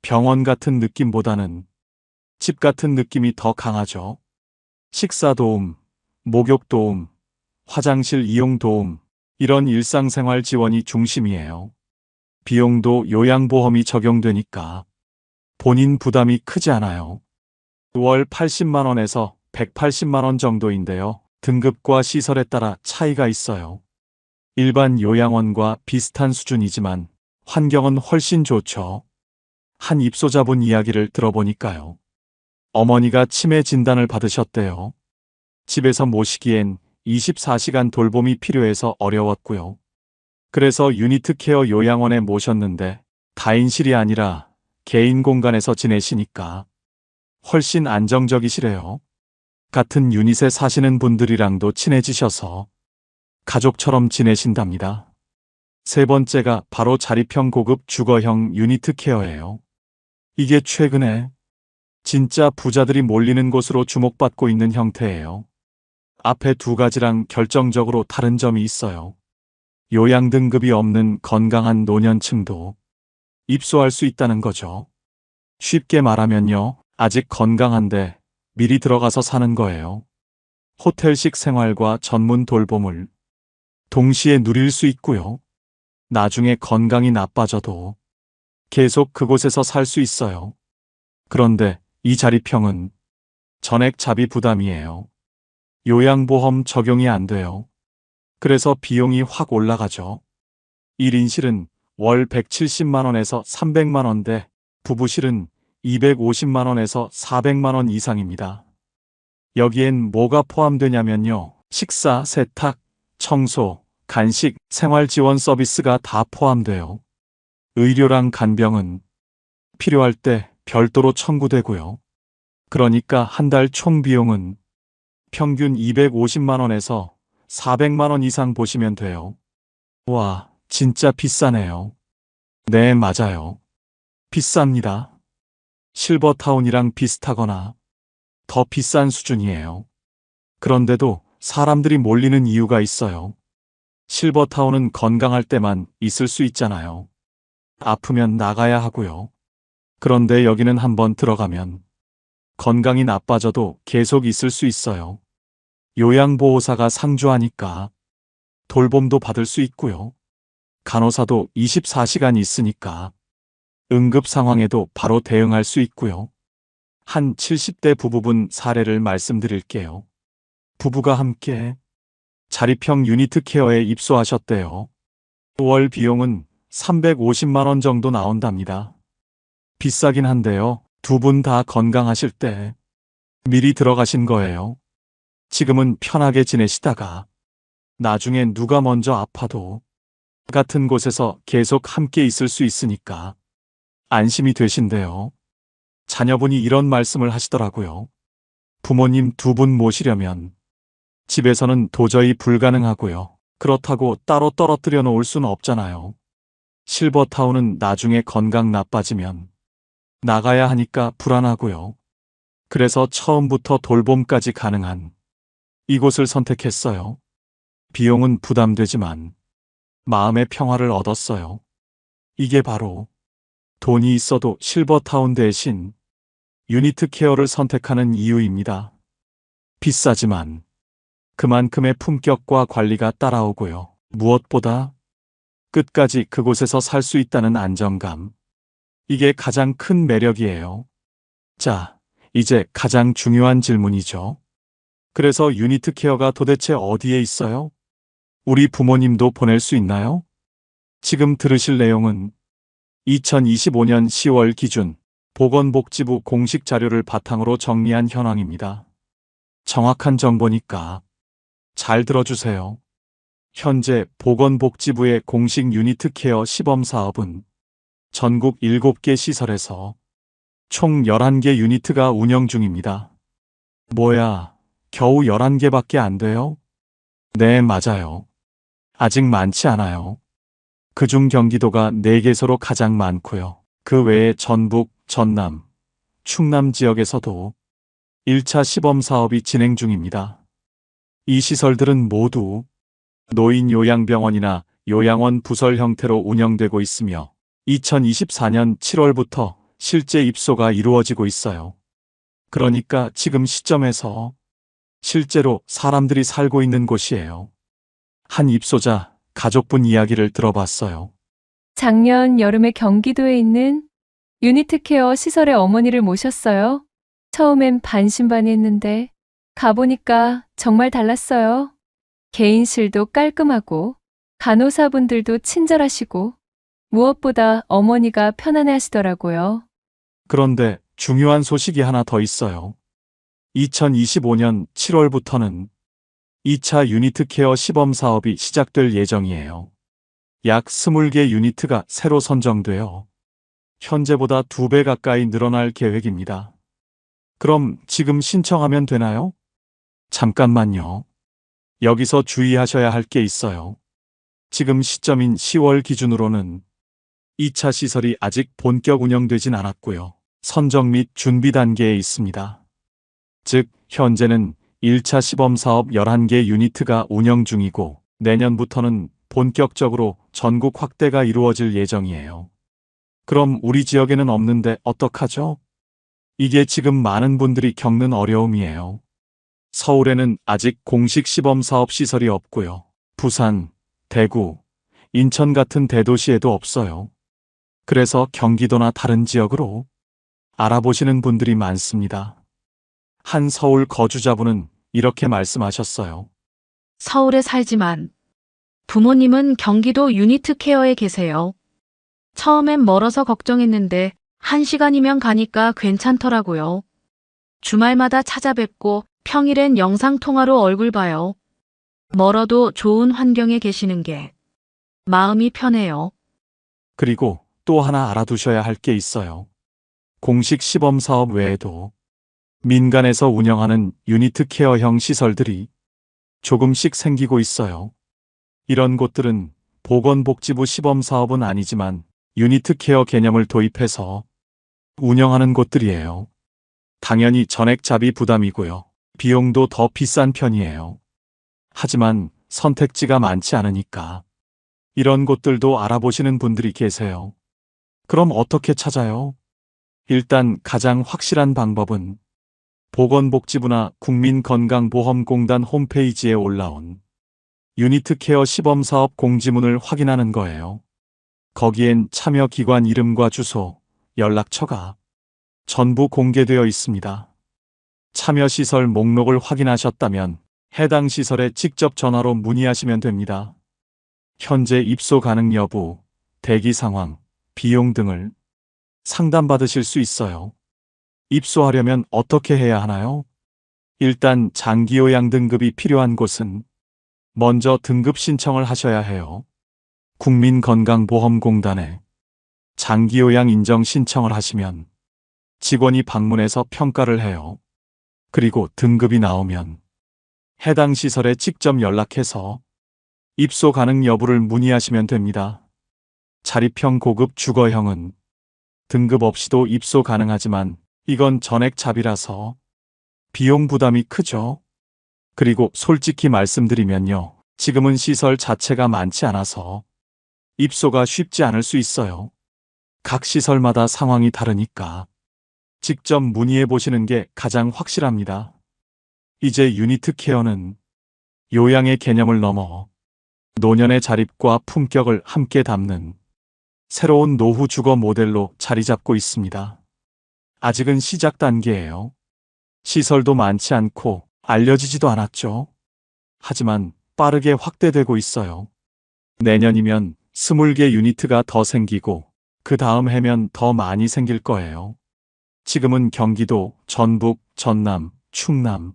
병원 같은 느낌보다는 집 같은 느낌이 더 강하죠. 식사 도움, 목욕 도움, 화장실 이용 도움, 이런 일상생활 지원이 중심이에요. 비용도 요양보험이 적용되니까 본인 부담이 크지 않아요. 월 80만 원에서 180만 원 정도인데요. 등급과 시설에 따라 차이가 있어요. 일반 요양원과 비슷한 수준이지만 환경은 훨씬 좋죠. 한 입소자분 이야기를 들어보니까요. 어머니가 치매 진단을 받으셨대요. 집에서 모시기엔 24시간 돌봄이 필요해서 어려웠고요. 그래서 유니트 케어 요양원에 모셨는데 다인실이 아니라 개인 공간에서 지내시니까 훨씬 안정적이시래요. 같은 유닛에 사시는 분들이랑도 친해지셔서 가족처럼 지내신답니다. 세 번째가 바로 자립형 고급 주거형 유니트 케어예요. 이게 최근에 진짜 부자들이 몰리는 곳으로 주목받고 있는 형태예요. 앞에 두 가지랑 결정적으로 다른 점이 있어요. 요양 등급이 없는 건강한 노년층도 입소할 수 있다는 거죠. 쉽게 말하면요. 아직 건강한데 미리 들어가서 사는 거예요. 호텔식 생활과 전문 돌봄을 동시에 누릴 수 있고요. 나중에 건강이 나빠져도 계속 그곳에서 살 수 있어요. 그런데 이 자립형은 전액 자비 부담이에요. 요양보험 적용이 안 돼요. 그래서 비용이 확 올라가죠. 1인실은 월 170만 원에서 300만 원대, 부부실은 250만 원에서 400만 원 이상입니다. 여기엔 뭐가 포함되냐면요. 식사, 세탁, 청소, 간식, 생활 지원 서비스가 다 포함돼요. 의료랑 간병은 필요할 때 별도로 청구되고요. 그러니까 한 달 총 비용은 평균 250만 원에서 400만 원 이상 보시면 돼요. 와, 진짜 비싸네요. 네, 맞아요. 비쌉니다. 실버타운이랑 비슷하거나 더 비싼 수준이에요. 그런데도 사람들이 몰리는 이유가 있어요. 실버타운은 건강할 때만 있을 수 있잖아요. 아프면 나가야 하고요. 그런데 여기는 한번 들어가면 건강이 나빠져도 계속 있을 수 있어요. 요양보호사가 상주하니까 돌봄도 받을 수 있고요. 간호사도 24시간 있으니까 응급 상황에도 바로 대응할 수 있고요. 한 70대 부부분 사례를 말씀드릴게요. 부부가 함께 자립형 유니트 케어에 입소하셨대요. 월 비용은 350만 원 정도 나온답니다. 비싸긴 한데요. 두 분 다 건강하실 때 미리 들어가신 거예요. 지금은 편하게 지내시다가 나중에 누가 먼저 아파도 같은 곳에서 계속 함께 있을 수 있으니까 안심이 되신대요. 자녀분이 이런 말씀을 하시더라고요. 부모님 두 분 모시려면 집에서는 도저히 불가능하고요. 그렇다고 따로 떨어뜨려 놓을 수는 없잖아요. 실버타운은 나중에 건강 나빠지면 나가야 하니까 불안하고요. 그래서 처음부터 돌봄까지 가능한 이곳을 선택했어요. 비용은 부담되지만 마음의 평화를 얻었어요. 이게 바로 돈이 있어도 실버타운 대신 유니트 케어를 선택하는 이유입니다. 비싸지만 그만큼의 품격과 관리가 따라오고요. 무엇보다 끝까지 그곳에서 살 수 있다는 안정감. 이게 가장 큰 매력이에요. 자, 이제 가장 중요한 질문이죠. 그래서 유니트 케어가 도대체 어디에 있어요? 우리 부모님도 보낼 수 있나요? 지금 들으실 내용은 2025년 10월 기준 보건복지부 공식 자료를 바탕으로 정리한 현황입니다. 정확한 정보니까 잘 들어주세요. 현재 보건복지부의 공식 유니트 케어 시범 사업은 전국 7개 시설에서 총 11개 유니트가 운영 중입니다. 뭐야, 겨우 11개밖에 안 돼요? 네, 맞아요. 아직 많지 않아요. 그중 경기도가 4개소로 가장 많고요. 그 외에 전북, 전남, 충남 지역에서도 1차 시범 사업이 진행 중입니다. 이 시설들은 모두 노인요양병원이나 요양원 부설 형태로 운영되고 있으며 2024년 7월부터 실제 입소가 이루어지고 있어요. 그러니까 지금 시점에서 실제로 사람들이 살고 있는 곳이에요. 한 입소자 가족분 이야기를 들어봤어요. 작년 여름에 경기도에 있는 유니트 케어 시설의 어머니를 모셨어요. 처음엔 반신반의했는데 가보니까 정말 달랐어요. 개인실도 깔끔하고 간호사분들도 친절하시고 무엇보다 어머니가 편안해 하시더라고요. 그런데 중요한 소식이 하나 더 있어요. 2025년 7월부터는 2차 유니트 케어 시범 사업이 시작될 예정이에요. 약 20개 유니트가 새로 선정되어 현재보다 2배 가까이 늘어날 계획입니다. 그럼 지금 신청하면 되나요? 잠깐만요. 여기서 주의하셔야 할 게 있어요. 지금 시점인 10월 기준으로는 2차 시설이 아직 본격 운영되진 않았고요. 선정 및 준비 단계에 있습니다. 즉, 현재는 1차 시범 사업 11개 유니트가 운영 중이고 내년부터는 본격적으로 전국 확대가 이루어질 예정이에요. 그럼 우리 지역에는 없는데 어떡하죠? 이게 지금 많은 분들이 겪는 어려움이에요. 서울에는 아직 공식 시범 사업 시설이 없고요. 부산, 대구, 인천 같은 대도시에도 없어요. 그래서 경기도나 다른 지역으로 알아보시는 분들이 많습니다. 한 서울 거주자분은 이렇게 말씀하셨어요. 서울에 살지만 부모님은 경기도 유니트 케어에 계세요. 처음엔 멀어서 걱정했는데 1시간이면 가니까 괜찮더라고요. 주말마다 찾아뵙고 평일엔 영상통화로 얼굴 봐요. 멀어도 좋은 환경에 계시는 게 마음이 편해요. 그리고 또 하나 알아두셔야 할 게 있어요. 공식 시범 사업 외에도 민간에서 운영하는 유니트 케어형 시설들이 조금씩 생기고 있어요. 이런 곳들은 보건복지부 시범사업은 아니지만 유니트 케어 개념을 도입해서 운영하는 곳들이에요. 당연히 전액 자비 부담이고요. 비용도 더 비싼 편이에요. 하지만 선택지가 많지 않으니까 이런 곳들도 알아보시는 분들이 계세요. 그럼 어떻게 찾아요? 일단 가장 확실한 방법은 보건복지부나 국민건강보험공단 홈페이지에 올라온 유니트 케어 시범사업 공지문을 확인하는 거예요. 거기엔 참여기관 이름과 주소, 연락처가 전부 공개되어 있습니다. 참여시설 목록을 확인하셨다면 해당 시설에 직접 전화로 문의하시면 됩니다. 현재 입소 가능 여부, 대기 상황, 비용 등을 상담받으실 수 있어요. 입소하려면 어떻게 해야 하나요? 일단 장기요양 등급이 필요한 곳은 먼저 등급 신청을 하셔야 해요. 국민건강보험공단에 장기요양 인정 신청을 하시면 직원이 방문해서 평가를 해요. 그리고 등급이 나오면 해당 시설에 직접 연락해서 입소 가능 여부를 문의하시면 됩니다. 자립형 고급 주거형은 등급 없이도 입소 가능하지만 이건 전액 자비라서 비용 부담이 크죠. 그리고 솔직히 말씀드리면요. 지금은 시설 자체가 많지 않아서 입소가 쉽지 않을 수 있어요. 각 시설마다 상황이 다르니까 직접 문의해 보시는 게 가장 확실합니다. 이제 유니트 케어는 요양의 개념을 넘어 노년의 자립과 품격을 함께 담는 새로운 노후 주거 모델로 자리 잡고 있습니다. 아직은 시작 단계예요. 시설도 많지 않고 알려지지도 않았죠. 하지만 빠르게 확대되고 있어요. 내년이면 20개 유니트가 더 생기고 그 다음 해면 더 많이 생길 거예요. 지금은 경기도, 전북, 전남, 충남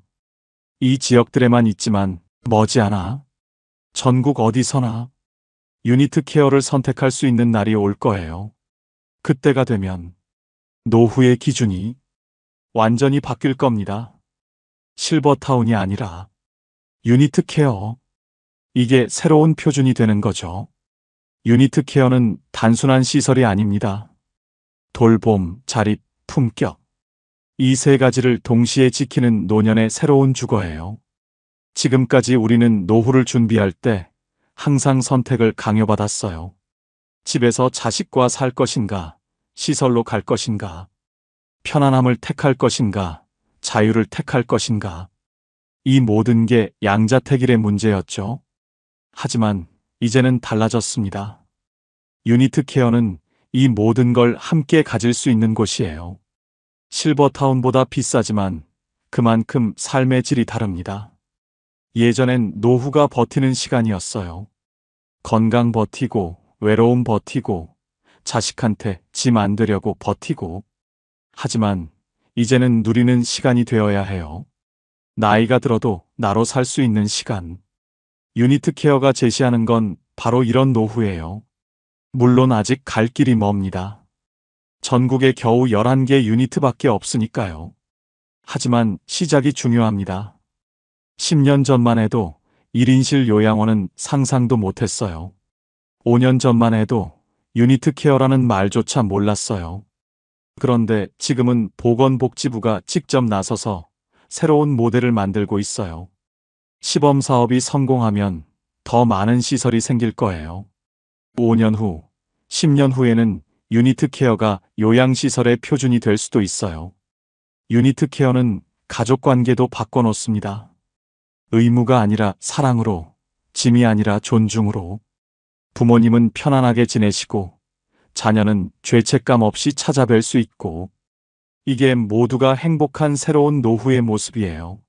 이 지역들에만 있지만 머지않아 전국 어디서나 유니트 케어를 선택할 수 있는 날이 올 거예요. 그때가 되면 노후의 기준이 완전히 바뀔 겁니다. 실버타운이 아니라 유니트 케어. 이게 새로운 표준이 되는 거죠. 유니트 케어는 단순한 시설이 아닙니다. 돌봄, 자립, 품격. 이 세 가지를 동시에 지키는 노년의 새로운 주거예요. 지금까지 우리는 노후를 준비할 때 항상 선택을 강요받았어요. 집에서 자식과 살 것인가, 시설로 갈 것인가, 편안함을 택할 것인가, 자유를 택할 것인가. 이 모든 게 양자택일의 문제였죠. 하지만 이제는 달라졌습니다. 유니트 케어는 이 모든 걸 함께 가질 수 있는 곳이에요. 실버타운보다 비싸지만 그만큼 삶의 질이 다릅니다. 예전엔 노후가 버티는 시간이었어요. 건강 버티고, 외로움 버티고, 자식한테 짐 안 되려고 버티고. 하지만 이제는 누리는 시간이 되어야 해요. 나이가 들어도 나로 살 수 있는 시간. 유니트 케어가 제시하는 건 바로 이런 노후예요. 물론 아직 갈 길이 멉니다. 전국에 겨우 11개 유니트밖에 없으니까요. 하지만 시작이 중요합니다. 10년 전만 해도 1인실 요양원은 상상도 못했어요. 5년 전만 해도 유니트 케어라는 말조차 몰랐어요. 그런데 지금은 보건복지부가 직접 나서서 새로운 모델을 만들고 있어요. 시범 사업이 성공하면 더 많은 시설이 생길 거예요. 5년 후, 10년 후에는 유니트 케어가 요양시설의 표준이 될 수도 있어요. 유니트 케어는 가족 관계도 바꿔놓습니다. 의무가 아니라 사랑으로, 짐이 아니라 존중으로. 부모님은 편안하게 지내시고 자녀는 죄책감 없이 찾아뵐 수 있고, 이게 모두가 행복한 새로운 노후의 모습이에요.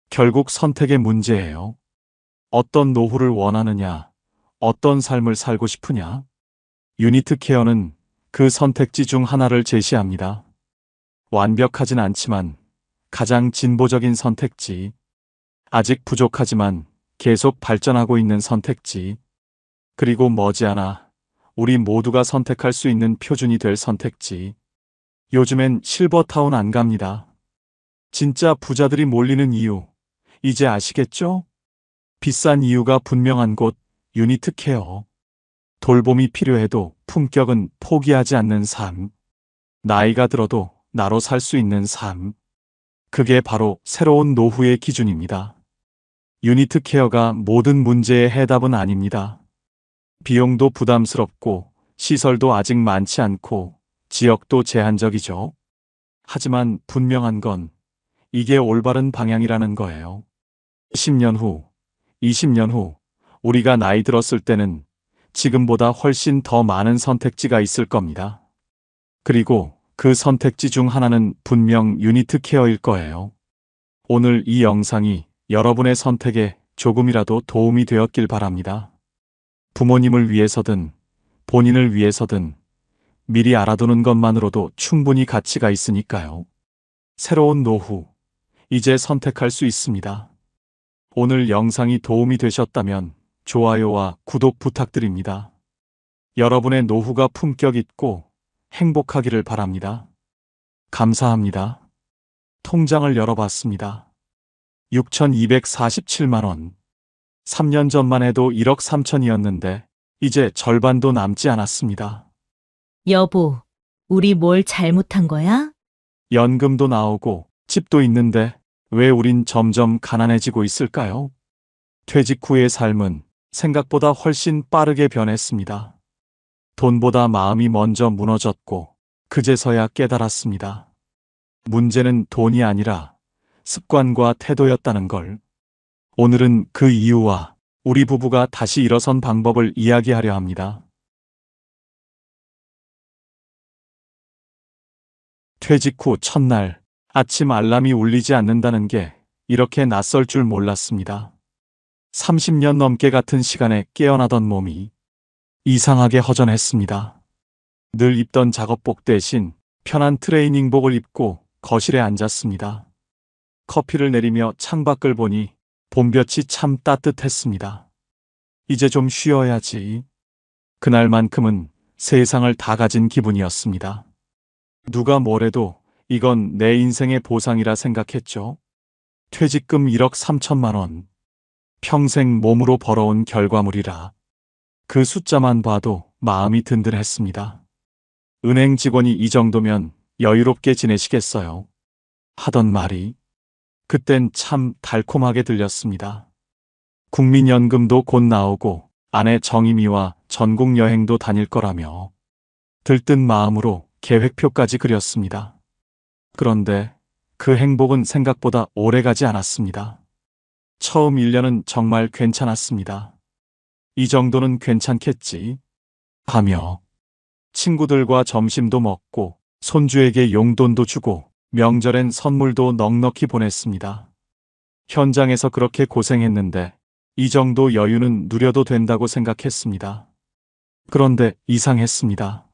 결국 선택의 문제예요. 어떤 노후를 원하느냐, 어떤 삶을 살고 싶으냐. 유니트 케어는 그 선택지 중 하나를 제시합니다. 완벽하진 않지만 가장 진보적인 선택지. 아직 부족하지만 계속 발전하고 있는 선택지. 그리고 머지않아 우리 모두가 선택할 수 있는 표준이 될 선택지. 요즘엔 실버타운 안 갑니다. 진짜 부자들이 몰리는 이유, 이제 아시겠죠? 비싼 이유가 분명한 곳, 유니트 케어. 돌봄이 필요해도 품격은 포기하지 않는 삶. 나이가 들어도 나로 살 수 있는 삶. 그게 바로 새로운 노후의 기준입니다. 유니트 케어가 모든 문제의 해답은 아닙니다. 비용도 부담스럽고 시설도 아직 많지 않고 지역도 제한적이죠. 하지만 분명한 건 이게 올바른 방향이라는 거예요. 10년 후, 20년 후, 우리가 나이 들었을 때는 지금보다 훨씬 더 많은 선택지가 있을 겁니다. 그리고 그 선택지 중 하나는 분명 유니트 케어일 거예요. 오늘 이 영상이 여러분의 선택에 조금이라도 도움이 되었길 바랍니다. 부모님을 위해서든 본인을 위해서든 미리 알아두는 것만으로도 충분히 가치가 있으니까요. 새로운 노후, 이제 선택할 수 있습니다. 오늘 영상이 도움이 되셨다면 좋아요와 구독 부탁드립니다. 여러분의 노후가 품격 있고 행복하기를 바랍니다. 감사합니다. 통장을 열어봤습니다. 6,247만 원. 3년 전만 해도 1억 3천이었는데 이제 절반도 남지 않았습니다. 여보, 우리 뭘 잘못한 거야? 연금도 나오고 집도 있는데 왜 우린 점점 가난해지고 있을까요? 퇴직 후의 삶은 생각보다 훨씬 빠르게 변했습니다. 돈보다 마음이 먼저 무너졌고 그제서야 깨달았습니다. 문제는 돈이 아니라 습관과 태도였다는 걸. 오늘은 그 이유와 우리 부부가 다시 일어선 방법을 이야기하려 합니다. 퇴직 후 첫날 아침 알람이 울리지 않는다는 게 이렇게 낯설 줄 몰랐습니다. 30년 넘게 같은 시간에 깨어나던 몸이 이상하게 허전했습니다. 늘 입던 작업복 대신 편한 트레이닝복을 입고 거실에 앉았습니다. 커피를 내리며 창밖을 보니 봄볕이 참 따뜻했습니다. 이제 좀 쉬어야지. 그날만큼은 세상을 다 가진 기분이었습니다. 누가 뭐래도 이건 내 인생의 보상이라 생각했죠. 퇴직금 1억 3천만 원. 평생 몸으로 벌어온 결과물이라. 그 숫자만 봐도 마음이 든든했습니다. 은행 직원이 이 정도면 여유롭게 지내시겠어요? 하던 말이 그땐 참 달콤하게 들렸습니다. 국민연금도 곧 나오고 아내 정임이와 전국 여행도 다닐 거라며 들뜬 마음으로 계획표까지 그렸습니다. 그런데 그 행복은 생각보다 오래가지 않았습니다. 처음 1년은 정말 괜찮았습니다. 이 정도는 괜찮겠지 하며 친구들과 점심도 먹고 손주에게 용돈도 주고 명절엔 선물도 넉넉히 보냈습니다. 현장에서 그렇게 고생했는데 이 정도 여유는 누려도 된다고 생각했습니다. 그런데 이상했습니다.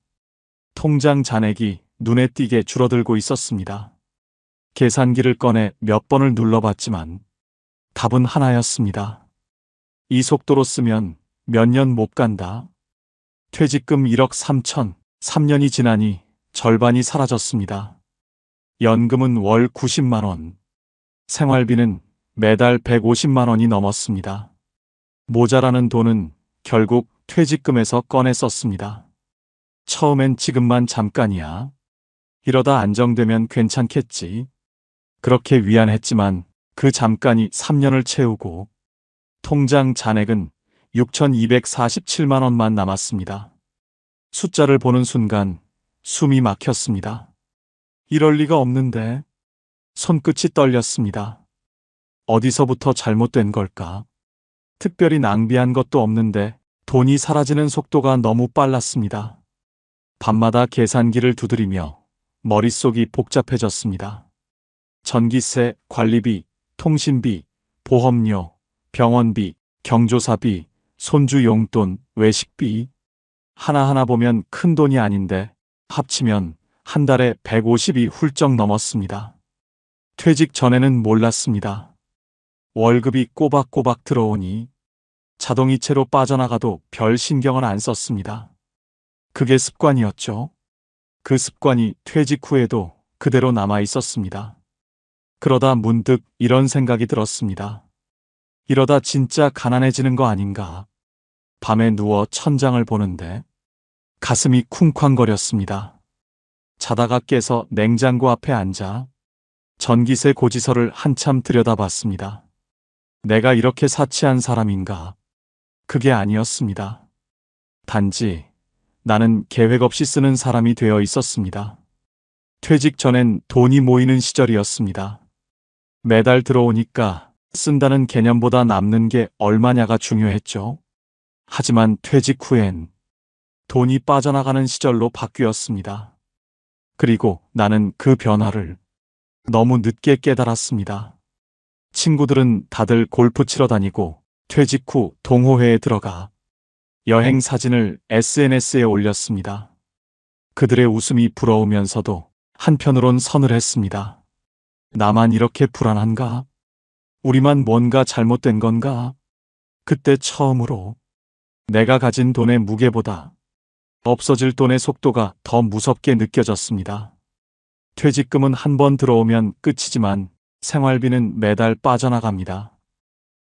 통장 잔액이 눈에 띄게 줄어들고 있었습니다. 계산기를 꺼내 몇 번을 눌러봤지만 답은 하나였습니다. 이 속도로 쓰면 몇 년 못 간다. 퇴직금 1억 3천, 3년이 지나니 절반이 사라졌습니다. 연금은 월 90만 원, 생활비는 매달 150만 원이 넘었습니다. 모자라는 돈은 결국 퇴직금에서 꺼내 썼습니다. 처음엔 지금만 잠깐이야. 이러다 안정되면 괜찮겠지. 그렇게 위안했지만 그 잠깐이 3년을 채우고 통장 잔액은 6,247만 원만 남았습니다. 숫자를 보는 순간 숨이 막혔습니다. 이럴 리가 없는데. 손끝이 떨렸습니다. 어디서부터 잘못된 걸까? 특별히 낭비한 것도 없는데 돈이 사라지는 속도가 너무 빨랐습니다. 밤마다 계산기를 두드리며 머릿속이 복잡해졌습니다. 전기세, 관리비, 통신비, 보험료, 병원비, 경조사비, 손주 용돈, 외식비. 하나하나 보면 큰 돈이 아닌데 합치면 한 달에 150이 훌쩍 넘었습니다. 퇴직 전에는 몰랐습니다. 월급이 꼬박꼬박 들어오니 자동이체로 빠져나가도 별 신경을 안 썼습니다. 그게 습관이었죠. 그 습관이 퇴직 후에도 그대로 남아 있었습니다. 그러다 문득 이런 생각이 들었습니다. 이러다 진짜 가난해지는 거 아닌가? 밤에 누워 천장을 보는데 가슴이 쿵쾅거렸습니다. 자다가 깨서 냉장고 앞에 앉아 전기세 고지서를 한참 들여다봤습니다. 내가 이렇게 사치한 사람인가? 그게 아니었습니다. 단지 나는 계획 없이 쓰는 사람이 되어 있었습니다. 퇴직 전엔 돈이 모이는 시절이었습니다. 매달 들어오니까 쓴다는 개념보다 남는 게 얼마냐가 중요했죠. 하지만 퇴직 후엔 돈이 빠져나가는 시절로 바뀌었습니다. 그리고 나는 그 변화를 너무 늦게 깨달았습니다. 친구들은 다들 골프 치러 다니고 퇴직 후 동호회에 들어가 여행 사진을 SNS에 올렸습니다. 그들의 웃음이 부러우면서도 한편으론 서늘했습니다. 나만 이렇게 불안한가? 우리만 뭔가 잘못된 건가? 그때 처음으로 내가 가진 돈의 무게보다 없어질 돈의 속도가 더 무섭게 느껴졌습니다. 퇴직금은 한 번 들어오면 끝이지만 생활비는 매달 빠져나갑니다.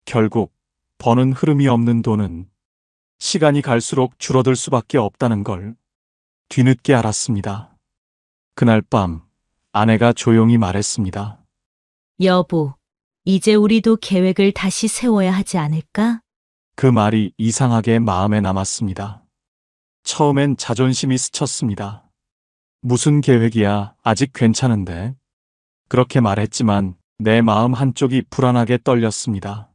결국 버는 흐름이 없는 돈은 시간이 갈수록 줄어들 수밖에 없다는 걸 뒤늦게 알았습니다. 그날 밤 아내가 조용히 말했습니다. 여보, 이제 우리도 계획을 다시 세워야 하지 않을까? 그 말이 이상하게 마음에 남았습니다. 처음엔 자존심이 스쳤습니다. 무슨 계획이야, 아직 괜찮은데. 그렇게 말했지만 내 마음 한쪽이 불안하게 떨렸습니다.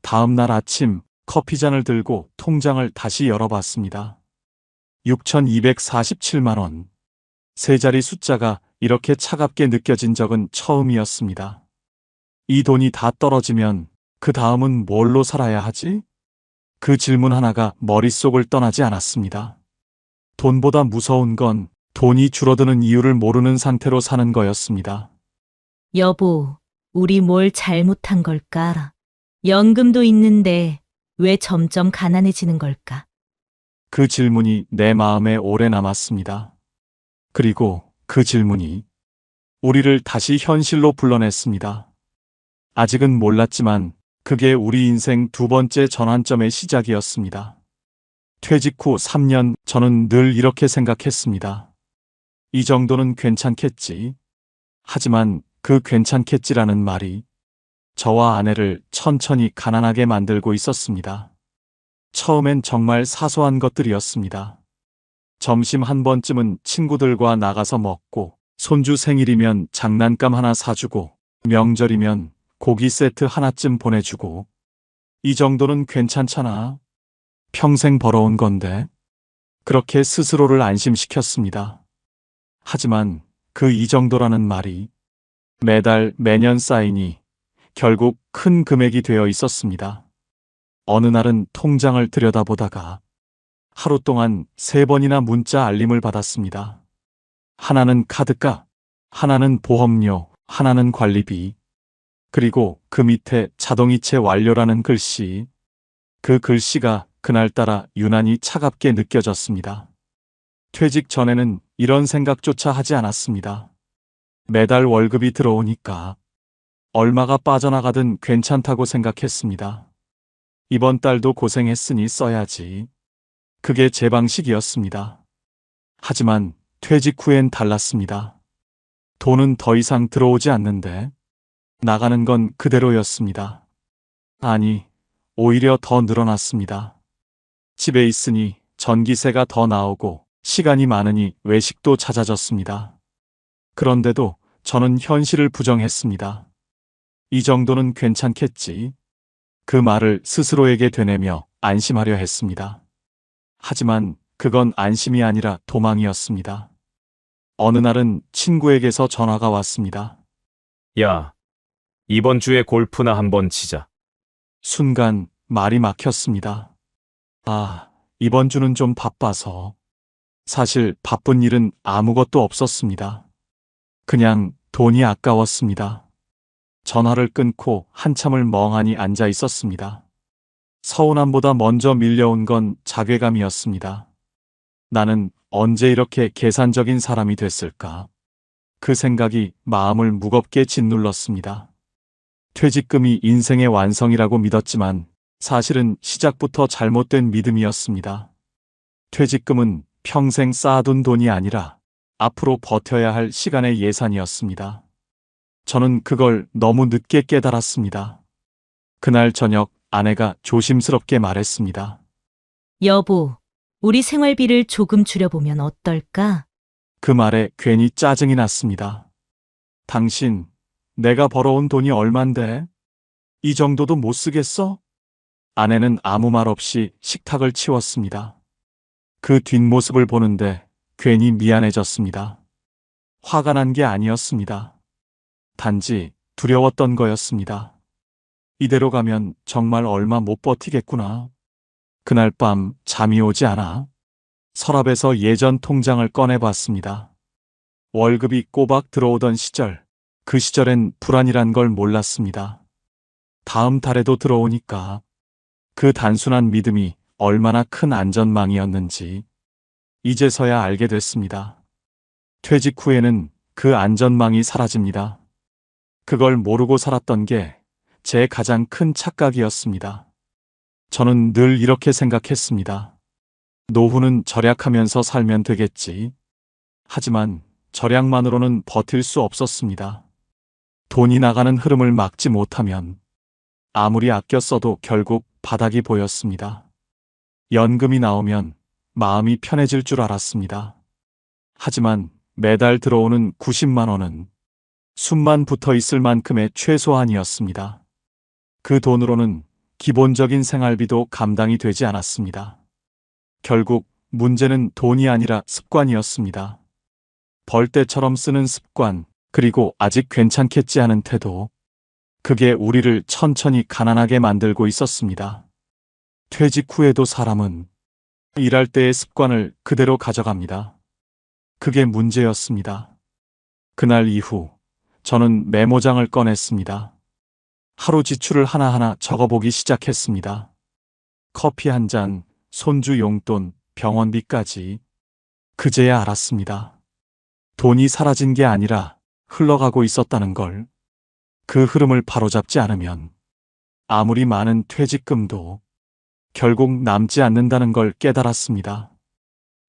다음 날 아침 커피잔을 들고 통장을 다시 열어봤습니다. 6,247만 원. 세 자리 숫자가 이렇게 차갑게 느껴진 적은 처음이었습니다. 이 돈이 다 떨어지면 그 다음은 뭘로 살아야 하지? 그 질문 하나가 머릿속을 떠나지 않았습니다. 돈보다 무서운 건 돈이 줄어드는 이유를 모르는 상태로 사는 거였습니다. 여보, 우리 뭘 잘못한 걸까? 연금도 있는데 왜 점점 가난해지는 걸까? 그 질문이 내 마음에 오래 남았습니다. 그리고 그 질문이 우리를 다시 현실로 불러냈습니다. 아직은 몰랐지만 그게 우리 인생 두 번째 전환점의 시작이었습니다. 퇴직 후 3년 저는 늘 이렇게 생각했습니다. 이 정도는 괜찮겠지. 하지만 그 괜찮겠지라는 말이 저와 아내를 천천히 가난하게 만들고 있었습니다. 처음엔 정말 사소한 것들이었습니다. 점심 한 번쯤은 친구들과 나가서 먹고, 손주 생일이면 장난감 하나 사주고, 명절이면 고기 세트 하나쯤 보내주고, 이 정도는 괜찮잖아. 평생 벌어온 건데. 그렇게 스스로를 안심시켰습니다. 하지만 그 이 정도라는 말이 매달 매년 쌓이니 결국 큰 금액이 되어 있었습니다. 어느 날은 통장을 들여다보다가 하루 동안 3번이나 문자 알림을 받았습니다. 하나는 카드값, 하나는 보험료, 하나는 관리비, 그리고 그 밑에 자동이체 완료라는 글씨. 그 글씨가 그날따라 유난히 차갑게 느껴졌습니다. 퇴직 전에는 이런 생각조차 하지 않았습니다. 매달 월급이 들어오니까 얼마가 빠져나가든 괜찮다고 생각했습니다. 이번 달도 고생했으니 써야지. 그게 제 방식이었습니다. 하지만 퇴직 후엔 달랐습니다. 돈은 더 이상 들어오지 않는데 나가는 건 그대로였습니다. 아니, 오히려 더 늘어났습니다. 집에 있으니 전기세가 더 나오고 시간이 많으니 외식도 잦아졌습니다. 그런데도 저는 현실을 부정했습니다. 이 정도는 괜찮겠지. 그 말을 스스로에게 되뇌며 안심하려 했습니다. 하지만 그건 안심이 아니라 도망이었습니다. 어느 날은 친구에게서 전화가 왔습니다. 야, 이번 주에 골프나 한번 치자. 순간 말이 막혔습니다. 아, 이번 주는 좀 바빠서. 사실 바쁜 일은 아무것도 없었습니다. 그냥 돈이 아까웠습니다. 전화를 끊고 한참을 멍하니 앉아 있었습니다. 서운함보다 먼저 밀려온 건 자괴감이었습니다. 나는 언제 이렇게 계산적인 사람이 됐을까? 그 생각이 마음을 무겁게 짓눌렀습니다. 퇴직금이 인생의 완성이라고 믿었지만 사실은 시작부터 잘못된 믿음이었습니다. 퇴직금은 평생 쌓아둔 돈이 아니라 앞으로 버텨야 할 시간의 예산이었습니다. 저는 그걸 너무 늦게 깨달았습니다. 그날 저녁 아내가 조심스럽게 말했습니다. 여보, 우리 생활비를 조금 줄여보면 어떨까? 그 말에 괜히 짜증이 났습니다. 당신, 내가 벌어온 돈이 얼만데? 이 정도도 못 쓰겠어? 아내는 아무 말 없이 식탁을 치웠습니다. 그 뒷모습을 보는데 괜히 미안해졌습니다. 화가 난 게 아니었습니다. 단지 두려웠던 거였습니다. 이대로 가면 정말 얼마 못 버티겠구나. 그날 밤 잠이 오지 않아 서랍에서 예전 통장을 꺼내봤습니다. 월급이 꼬박 들어오던 시절, 그 시절엔 불안이란 걸 몰랐습니다. 다음 달에도 들어오니까 그 단순한 믿음이 얼마나 큰 안전망이었는지 이제서야 알게 됐습니다. 퇴직 후에는 그 안전망이 사라집니다. 그걸 모르고 살았던 게 제 가장 큰 착각이었습니다. 저는 늘 이렇게 생각했습니다. 노후는 절약하면서 살면 되겠지. 하지만 절약만으로는 버틸 수 없었습니다. 돈이 나가는 흐름을 막지 못하면 아무리 아껴 써도 결국 바닥이 보였습니다. 연금이 나오면 마음이 편해질 줄 알았습니다. 하지만 매달 들어오는 90만 원은 숨만 붙어 있을 만큼의 최소한이었습니다. 그 돈으로는 기본적인 생활비도 감당이 되지 않았습니다. 결국 문제는 돈이 아니라 습관이었습니다. 벌 때처럼 쓰는 습관, 그리고 아직 괜찮겠지 하는 태도. 그게 우리를 천천히 가난하게 만들고 있었습니다. 퇴직 후에도 사람은 일할 때의 습관을 그대로 가져갑니다. 그게 문제였습니다. 그날 이후 저는 메모장을 꺼냈습니다. 하루 지출을 하나하나 적어보기 시작했습니다. 커피 한 잔, 손주 용돈, 병원비까지. 그제야 알았습니다. 돈이 사라진 게 아니라 흘러가고 있었다는 걸. 그 흐름을 바로잡지 않으면 아무리 많은 퇴직금도 결국 남지 않는다는 걸 깨달았습니다.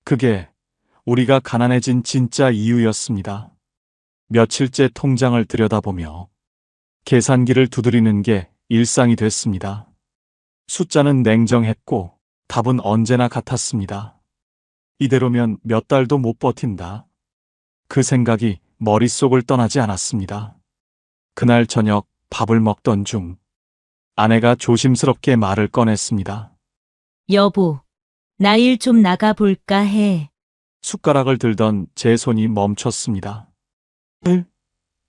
그게 우리가 가난해진 진짜 이유였습니다. 며칠째 통장을 들여다보며 계산기를 두드리는 게 일상이 됐습니다. 숫자는 냉정했고 답은 언제나 같았습니다. 이대로면 몇 달도 못 버틴다. 그 생각이 머릿속을 떠나지 않았습니다. 그날 저녁 밥을 먹던 중 아내가 조심스럽게 말을 꺼냈습니다. 여보, 나 일 좀 나가볼까 해. 숟가락을 들던 제 손이 멈췄습니다. 일?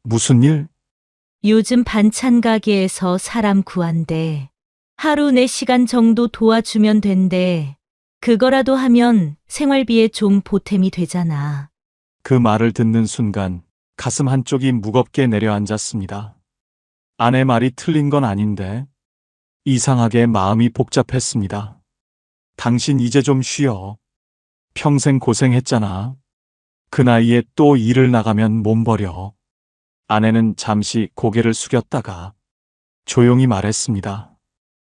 무슨 일? 요즘 반찬 가게에서 사람 구한대. 하루 4시간 정도 도와주면 된대. 그거라도 하면 생활비에 좀 보탬이 되잖아. 그 말을 듣는 순간 가슴 한쪽이 무겁게 내려앉았습니다. 아내 말이 틀린 건 아닌데 이상하게 마음이 복잡했습니다. 당신 이제 좀 쉬어. 평생 고생했잖아. 그 나이에 또 일을 나가면 몸 버려. 아내는 잠시 고개를 숙였다가 조용히 말했습니다.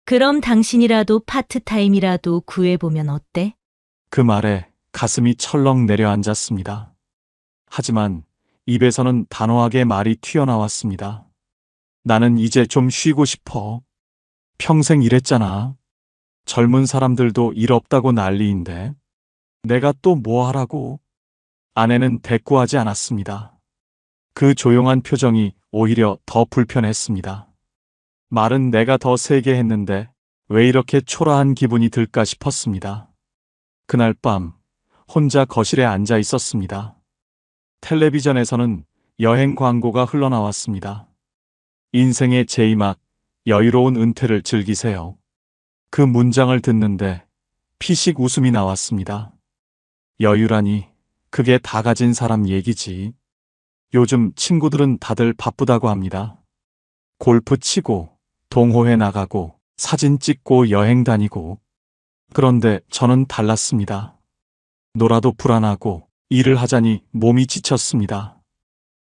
그럼 당신이라도 파트타임이라도 구해보면 어때? 그 말에 가슴이 철렁 내려앉았습니다. 하지만 입에서는 단호하게 말이 튀어나왔습니다. 나는 이제 좀 쉬고 싶어. 평생 일했잖아. 젊은 사람들도 일 없다고 난리인데 내가 또 뭐 하라고? 아내는 대꾸하지 않았습니다. 그 조용한 표정이 오히려 더 불편했습니다. 말은 내가 더 세게 했는데 왜 이렇게 초라한 기분이 들까 싶었습니다. 그날 밤 혼자 거실에 앉아 있었습니다. 텔레비전에서는 여행 광고가 흘러나왔습니다. 인생의 제2막, 여유로운 은퇴를 즐기세요. 그 문장을 듣는데 피식 웃음이 나왔습니다. 여유라니, 그게 다 가진 사람 얘기지. 요즘 친구들은 다들 바쁘다고 합니다. 골프 치고, 동호회 나가고, 사진 찍고 여행 다니고. 그런데 저는 달랐습니다. 놀아도 불안하고, 일을 하자니 몸이 지쳤습니다.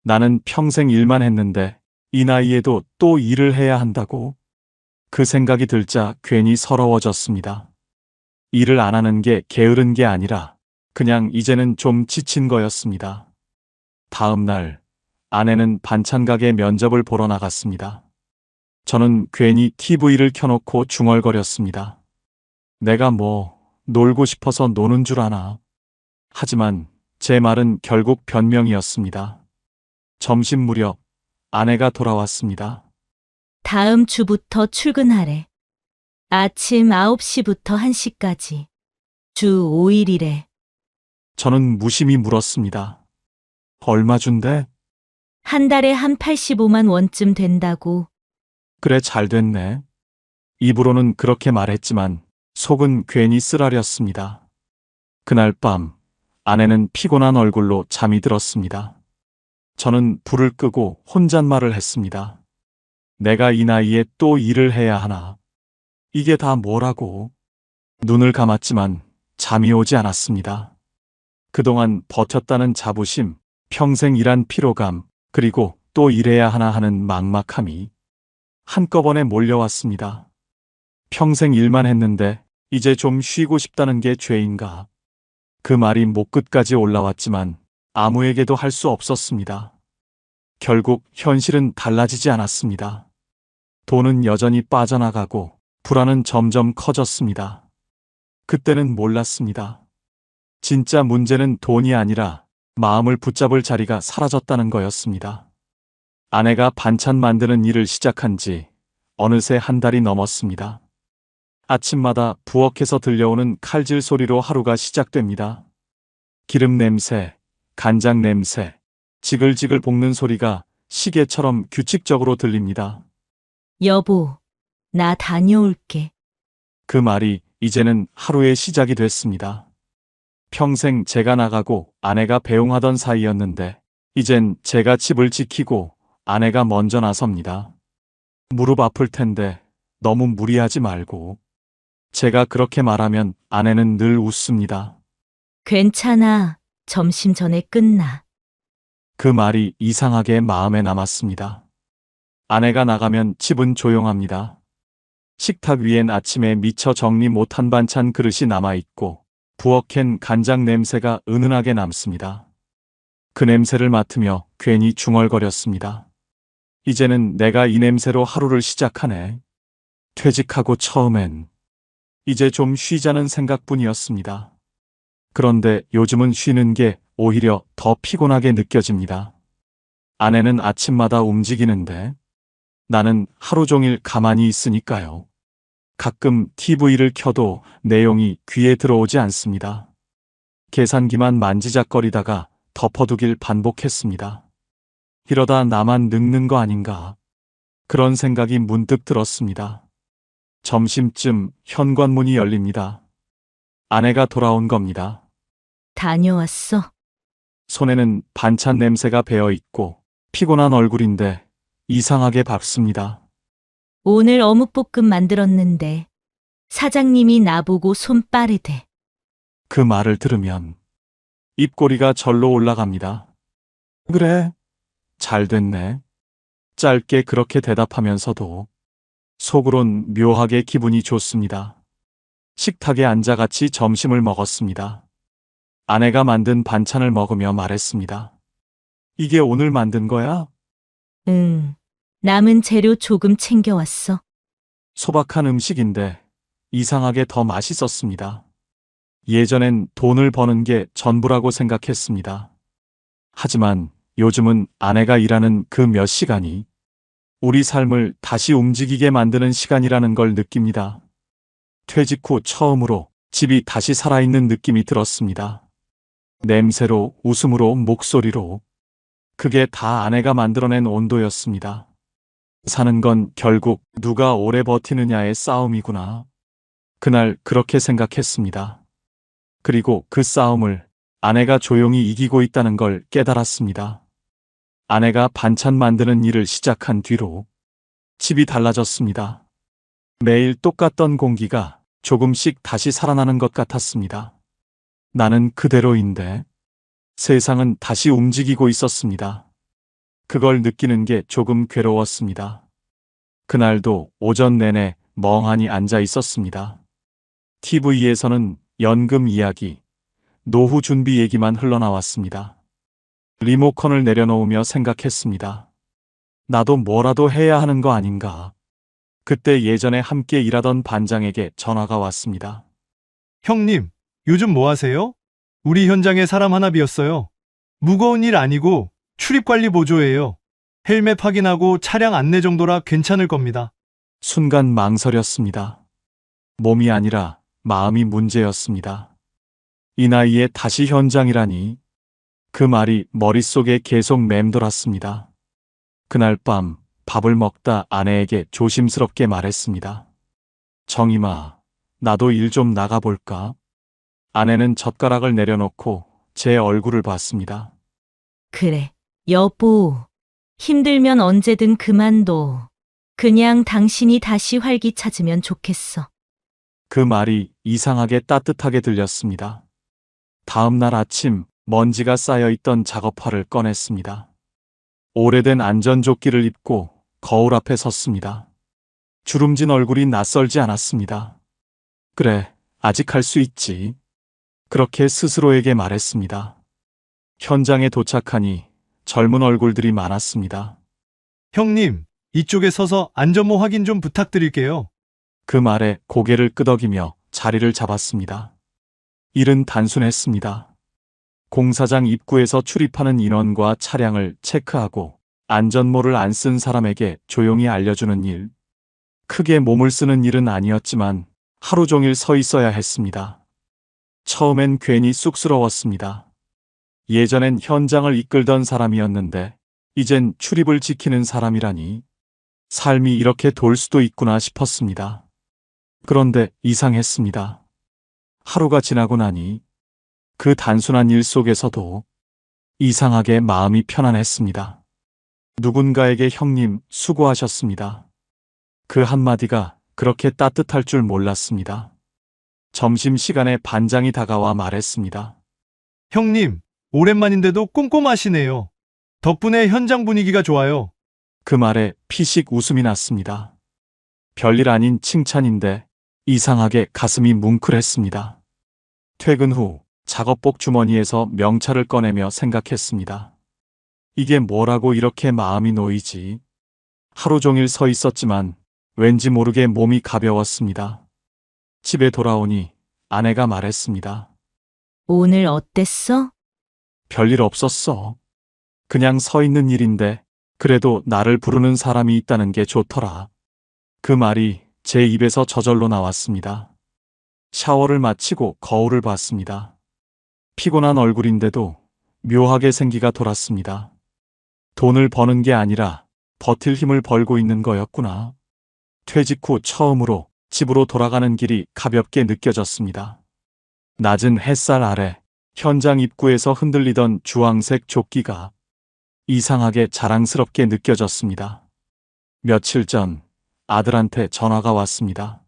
나는 평생 일만 했는데 이 나이에도 또 일을 해야 한다고? 그 생각이 들자 괜히 서러워졌습니다. 일을 안 하는 게 게으른 게 아니라 그냥 이제는 좀 지친 거였습니다. 다음 날 아내는 반찬 가게 면접을 보러 나갔습니다. 저는 괜히 TV를 켜놓고 중얼거렸습니다. 내가 뭐 놀고 싶어서 노는 줄 아나. 하지만 제 말은 결국 변명이었습니다. 점심 무렵 아내가 돌아왔습니다. 다음 주부터 출근하래. 아침 9시부터 1시까지. 주 5일이래. 저는 무심히 물었습니다. 얼마 준대? 한 달에 한 85만 원쯤 된다고. 그래, 잘 됐네. 입으로는 그렇게 말했지만 속은 괜히 쓰라렸습니다. 그날 밤 아내는 피곤한 얼굴로 잠이 들었습니다. 저는 불을 끄고 혼잣말을 했습니다. 내가 이 나이에 또 일을 해야 하나? 이게 다 뭐라고? 눈을 감았지만 잠이 오지 않았습니다. 그동안 버텼다는 자부심, 평생 일한 피로감, 그리고 또 일해야 하나 하는 막막함이 한꺼번에 몰려왔습니다. 평생 일만 했는데 이제 좀 쉬고 싶다는 게 죄인가? 그 말이 목끝까지 올라왔지만 아무에게도 할 수 없었습니다. 결국 현실은 달라지지 않았습니다. 돈은 여전히 빠져나가고 불안은 점점 커졌습니다. 그때는 몰랐습니다. 진짜 문제는 돈이 아니라 마음을 붙잡을 자리가 사라졌다는 거였습니다. 아내가 반찬 만드는 일을 시작한 지 어느새 한 달이 넘었습니다. 아침마다 부엌에서 들려오는 칼질 소리로 하루가 시작됩니다. 기름 냄새, 간장 냄새, 지글지글 볶는 소리가 시계처럼 규칙적으로 들립니다. 여보, 나 다녀올게. 그 말이 이제는 하루의 시작이 됐습니다. 평생 제가 나가고 아내가 배웅하던 사이였는데 이젠 제가 집을 지키고 아내가 먼저 나섭니다. 무릎 아플 텐데 너무 무리하지 말고. 제가 그렇게 말하면 아내는 늘 웃습니다. 괜찮아. 점심 전에 끝나. 그 말이 이상하게 마음에 남았습니다. 아내가 나가면 집은 조용합니다. 식탁 위엔 아침에 미처 정리 못한 반찬 그릇이 남아있고 부엌엔 간장 냄새가 은은하게 남습니다. 그 냄새를 맡으며 괜히 중얼거렸습니다. 이제는 내가 이 냄새로 하루를 시작하네. 퇴직하고 처음엔 이제 좀 쉬자는 생각뿐이었습니다. 그런데 요즘은 쉬는 게 오히려 더 피곤하게 느껴집니다. 아내는 아침마다 움직이는데 나는 하루 종일 가만히 있으니까요. 가끔 TV를 켜도 내용이 귀에 들어오지 않습니다. 계산기만 만지작거리다가 덮어두길 반복했습니다. 이러다 나만 늙는 거 아닌가? 그런 생각이 문득 들었습니다. 점심쯤 현관문이 열립니다. 아내가 돌아온 겁니다. 다녀왔어. 손에는 반찬 냄새가 배어 있고 피곤한 얼굴인데 이상하게 밝습니다. 오늘 어묵볶음 만들었는데 사장님이 나보고 손 빠르대. 그 말을 들으면 입꼬리가 절로 올라갑니다. 그래, 잘 됐네. 짧게 그렇게 대답하면서도 속으론 묘하게 기분이 좋습니다. 식탁에 앉아 같이 점심을 먹었습니다. 아내가 만든 반찬을 먹으며 말했습니다. 이게 오늘 만든 거야? 응. 남은 재료 조금 챙겨왔어. 소박한 음식인데 이상하게 더 맛있었습니다. 예전엔 돈을 버는 게 전부라고 생각했습니다. 하지만 요즘은 아내가 일하는 그 몇 시간이 우리 삶을 다시 움직이게 만드는 시간이라는 걸 느낍니다. 퇴직 후 처음으로 집이 다시 살아있는 느낌이 들었습니다. 냄새로, 웃음으로, 목소리로. 그게 다 아내가 만들어낸 온도였습니다. 사는 건 결국 누가 오래 버티느냐의 싸움이구나. 그날 그렇게 생각했습니다. 그리고 그 싸움을 아내가 조용히 이기고 있다는 걸 깨달았습니다. 아내가 반찬 만드는 일을 시작한 뒤로 집이 달라졌습니다. 매일 똑같던 공기가 조금씩 다시 살아나는 것 같았습니다. 나는 그대로인데 세상은 다시 움직이고 있었습니다. 그걸 느끼는 게 조금 괴로웠습니다. 그날도 오전 내내 멍하니 앉아 있었습니다. TV에서는 연금 이야기, 노후 준비 얘기만 흘러나왔습니다. 리모컨을 내려놓으며 생각했습니다. 나도 뭐라도 해야 하는 거 아닌가. 그때 예전에 함께 일하던 반장에게 전화가 왔습니다. 형님, 요즘 뭐 하세요? 우리 현장에 사람 하나 비었어요. 무거운 일 아니고 출입관리 보조예요. 헬멧 확인하고 차량 안내 정도라 괜찮을 겁니다. 순간 망설였습니다. 몸이 아니라 마음이 문제였습니다. 이 나이에 다시 현장이라니. 그 말이 머릿속에 계속 맴돌았습니다. 그날 밤 밥을 먹다 아내에게 조심스럽게 말했습니다. 정임아, 나도 일 좀 나가볼까? 아내는 젓가락을 내려놓고 제 얼굴을 봤습니다. 그래, 여보. 힘들면 언제든 그만둬. 그냥 당신이 다시 활기 찾으면 좋겠어. 그 말이 이상하게 따뜻하게 들렸습니다. 다음 날 아침 먼지가 쌓여있던 작업화를 꺼냈습니다. 오래된 안전조끼를 입고 거울 앞에 섰습니다. 주름진 얼굴이 낯설지 않았습니다. 그래, 아직 할 수 있지. 그렇게 스스로에게 말했습니다. 현장에 도착하니 젊은 얼굴들이 많았습니다. 형님, 이쪽에 서서 안전모 확인 좀 부탁드릴게요. 그 말에 고개를 끄덕이며 자리를 잡았습니다. 일은 단순했습니다. 공사장 입구에서 출입하는 인원과 차량을 체크하고 안전모를 안 쓴 사람에게 조용히 알려주는 일. 크게 몸을 쓰는 일은 아니었지만 하루 종일 서 있어야 했습니다. 처음엔 괜히 쑥스러웠습니다. 예전엔 현장을 이끌던 사람이었는데 이젠 출입을 지키는 사람이라니. 삶이 이렇게 돌 수도 있구나 싶었습니다. 그런데 이상했습니다. 하루가 지나고 나니 그 단순한 일 속에서도 이상하게 마음이 편안했습니다. 누군가에게 형님 수고하셨습니다. 그 한마디가 그렇게 따뜻할 줄 몰랐습니다. 점심시간에 반장이 다가와 말했습니다. 형님, 오랜만인데도 꼼꼼하시네요. 덕분에 현장 분위기가 좋아요. 그 말에 피식 웃음이 났습니다. 별일 아닌 칭찬인데 이상하게 가슴이 뭉클했습니다. 퇴근 후 작업복 주머니에서 명찰을 꺼내며 생각했습니다. 이게 뭐라고 이렇게 마음이 놓이지? 하루 종일 서 있었지만 왠지 모르게 몸이 가벼웠습니다. 집에 돌아오니 아내가 말했습니다. 오늘 어땠어? 별일 없었어. 그냥 서 있는 일인데 그래도 나를 부르는 사람이 있다는 게 좋더라. 그 말이 제 입에서 저절로 나왔습니다. 샤워를 마치고 거울을 봤습니다. 피곤한 얼굴인데도 묘하게 생기가 돌았습니다. 돈을 버는 게 아니라 버틸 힘을 벌고 있는 거였구나. 퇴직 후 처음으로 집으로 돌아가는 길이 가볍게 느껴졌습니다. 낮은 햇살 아래 현장 입구에서 흔들리던 주황색 조끼가 이상하게 자랑스럽게 느껴졌습니다. 며칠 전 아들한테 전화가 왔습니다.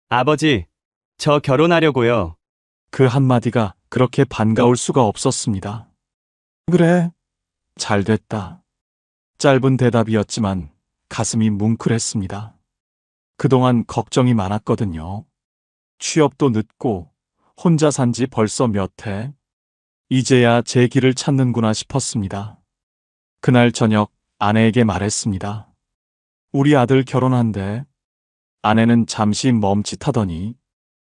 아버지, 저 결혼하려고요. 그 한마디가 그렇게 반가울 수가 없었습니다. 그래, 잘 됐다. 짧은 대답이었지만 가슴이 뭉클했습니다. 그동안 걱정이 많았거든요. 취업도 늦고 혼자 산 지 벌써 몇 해. 이제야 제 길을 찾는구나 싶었습니다. 그날 저녁 아내에게 말했습니다. 우리 아들 결혼한대. 아내는 잠시 멈칫하더니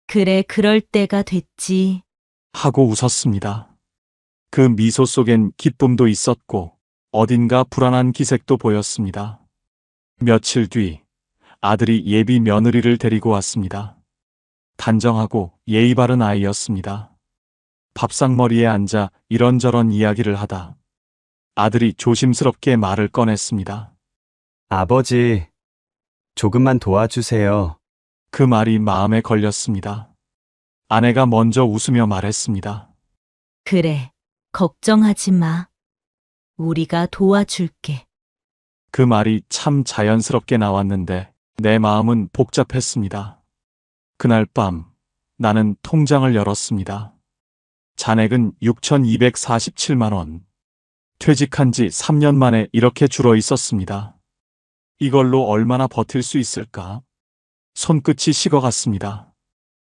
그래, 그럴 때가 됐지. 하고 웃었습니다. 그 미소 속엔 기쁨도 있었고 어딘가 불안한 기색도 보였습니다. 며칠 뒤 아들이 예비 며느리를 데리고 왔습니다. 단정하고 예의 바른 아이였습니다. 밥상머리에 앉아 이런저런 이야기를 하다 아들이 조심스럽게 말을 꺼냈습니다. 아버지, 조금만 도와주세요. 그 말이 마음에 걸렸습니다. 아내가 먼저 웃으며 말했습니다. 그래, 걱정하지 마. 우리가 도와줄게. 그 말이 참 자연스럽게 나왔는데 내 마음은 복잡했습니다. 그날 밤 나는 통장을 열었습니다. 잔액은 6,247만 원. 퇴직한 지 3년 만에 이렇게 줄어 있었습니다. 이걸로 얼마나 버틸 수 있을까? 손끝이 식어갔습니다.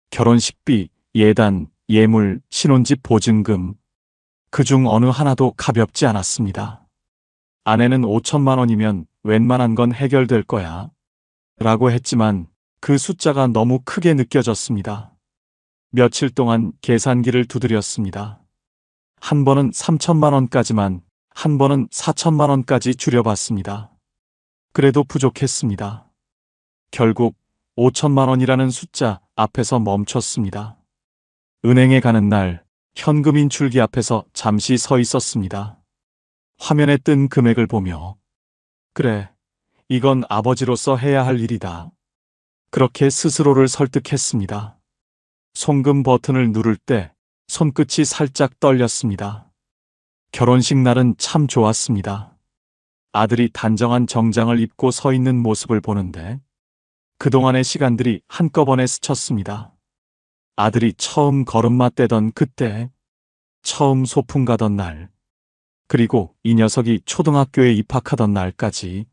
결혼식비, 예단, 예물, 신혼집 보증금. 그중 어느 하나도 가볍지 않았습니다. 아내는 5천만 원이면 웬만한 건 해결될 거야. 라고 했지만 그 숫자가 너무 크게 느껴졌습니다. 며칠 동안 계산기를 두드렸습니다. 한 번은 3천만 원까지만, 한 번은 4천만 원까지 줄여봤습니다. 그래도 부족했습니다. 결국 5천만 원이라는 숫자 앞에서 멈췄습니다. 은행에 가는 날 현금 인출기 앞에서 잠시 서 있었습니다. 화면에 뜬 금액을 보며 그래, 이건 아버지로서 해야 할 일이다. 그렇게 스스로를 설득했습니다. 송금 버튼을 누를 때 손끝이 살짝 떨렸습니다. 결혼식 날은 참 좋았습니다. 아들이 단정한 정장을 입고 서 있는 모습을 보는데 그동안의 시간들이 한꺼번에 스쳤습니다. 아들이 처음 걸음마 떼던 그때, 처음 소풍 가던 날, 그리고 이 녀석이 초등학교에 입학하던 날까지.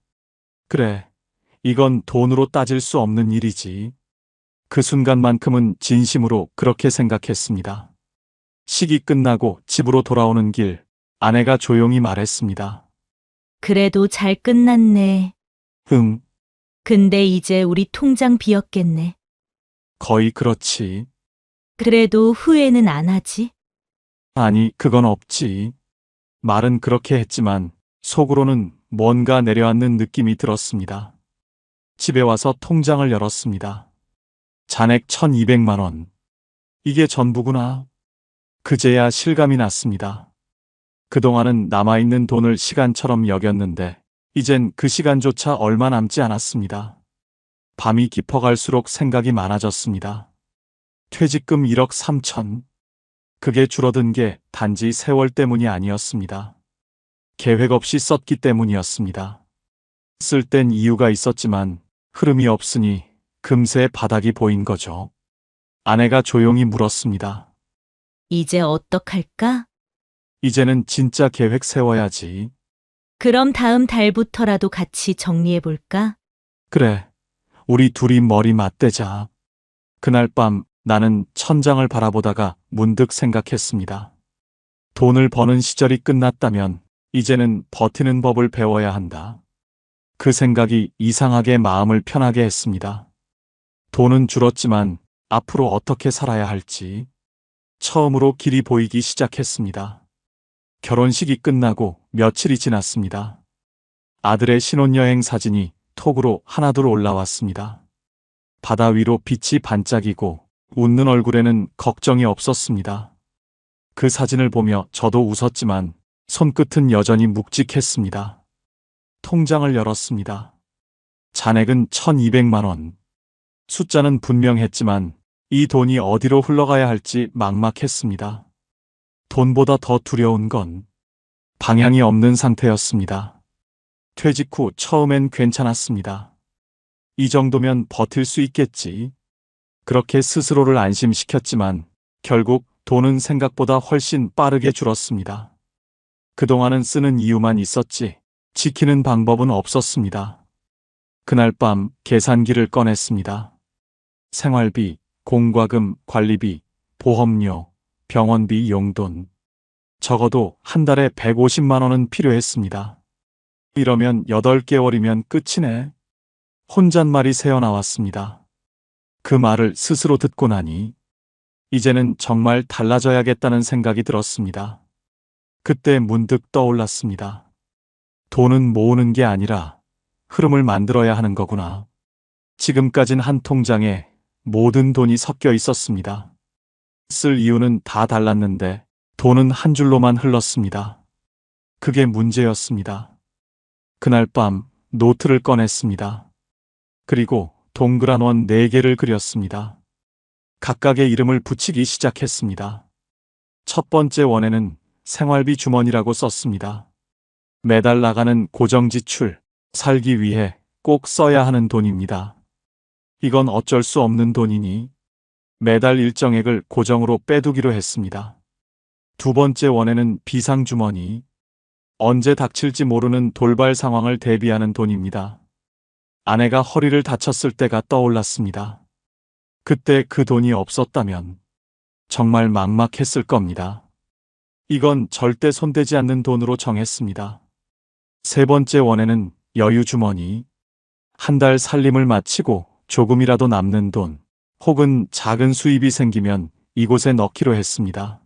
그래, 이건 돈으로 따질 수 없는 일이지. 그 순간만큼은 진심으로 그렇게 생각했습니다. 식이 끝나고 집으로 돌아오는 길, 아내가 조용히 말했습니다. 그래도 잘 끝났네. 응, 근데 이제 우리 통장 비었겠네. 거의 그렇지. 그래도 후회는 안 하지? 아니, 그건 없지. 말은 그렇게 했지만 속으로는 뭔가 내려앉는 느낌이 들었습니다. 집에 와서 통장을 열었습니다. 잔액 1,200만 원. 이게 전부구나. 그제야 실감이 났습니다. 그동안은 남아있는 돈을 시간처럼 여겼는데 이젠 그 시간조차 얼마 남지 않았습니다. 밤이 깊어갈수록 생각이 많아졌습니다. 퇴직금 1억 3천. 그게 줄어든 게 단지 세월 때문이 아니었습니다. 계획 없이 썼기 때문이었습니다. 쓸 땐 이유가 있었지만 흐름이 없으니 금세 바닥이 보인 거죠. 아내가 조용히 물었습니다. 이제 어떡할까? 이제는 진짜 계획 세워야지. 그럼 다음 달부터라도 같이 정리해볼까? 그래, 우리 둘이 머리 맞대자. 그날 밤 나는 천장을 바라보다가 문득 생각했습니다. 돈을 버는 시절이 끝났다면 이제는 버티는 법을 배워야 한다. 그 생각이 이상하게 마음을 편하게 했습니다. 돈은 줄었지만 앞으로 어떻게 살아야 할지 처음으로 길이 보이기 시작했습니다. 결혼식이 끝나고 며칠이 지났습니다. 아들의 신혼여행 사진이 톡으로 하나둘 올라왔습니다. 바다 위로 빛이 반짝이고 웃는 얼굴에는 걱정이 없었습니다. 그 사진을 보며 저도 웃었지만 손끝은 여전히 묵직했습니다. 통장을 열었습니다. 잔액은 1,200만 원. 숫자는 분명했지만 이 돈이 어디로 흘러가야 할지 막막했습니다. 돈보다 더 두려운 건 방향이 없는 상태였습니다. 퇴직 후 처음엔 괜찮았습니다. 이 정도면 버틸 수 있겠지. 그렇게 스스로를 안심시켰지만 결국 돈은 생각보다 훨씬 빠르게 줄었습니다. 그동안은 쓰는 이유만 있었지 지키는 방법은 없었습니다. 그날 밤 계산기를 꺼냈습니다. 생활비, 공과금, 관리비, 보험료, 병원비, 용돈. 적어도 한 달에 150만 원은 필요했습니다. 이러면 8개월이면 끝이네. 혼잣말이 새어나왔습니다. 그 말을 스스로 듣고 나니 이제는 정말 달라져야겠다는 생각이 들었습니다. 그때 문득 떠올랐습니다. 돈은 모으는 게 아니라 흐름을 만들어야 하는 거구나. 지금까진 한 통장에 모든 돈이 섞여 있었습니다. 쓸 이유는 다 달랐는데 돈은 한 줄로만 흘렀습니다. 그게 문제였습니다. 그날 밤 노트를 꺼냈습니다. 그리고 동그란 원 4개를 그렸습니다. 각각의 이름을 붙이기 시작했습니다. 첫 번째 원에는 생활비 주머니라고 썼습니다. 매달 나가는 고정지출, 살기 위해 꼭 써야 하는 돈입니다. 이건 어쩔 수 없는 돈이니 매달 일정액을 고정으로 빼두기로 했습니다. 두 번째 원에는 비상주머니, 언제 닥칠지 모르는 돌발 상황을 대비하는 돈입니다. 아내가 허리를 다쳤을 때가 떠올랐습니다. 그때 그 돈이 없었다면 정말 막막했을 겁니다. 이건 절대 손대지 않는 돈으로 정했습니다. 세 번째 원에는 여유 주머니, 한 달 살림을 마치고 조금이라도 남는 돈, 혹은 작은 수입이 생기면 이곳에 넣기로 했습니다.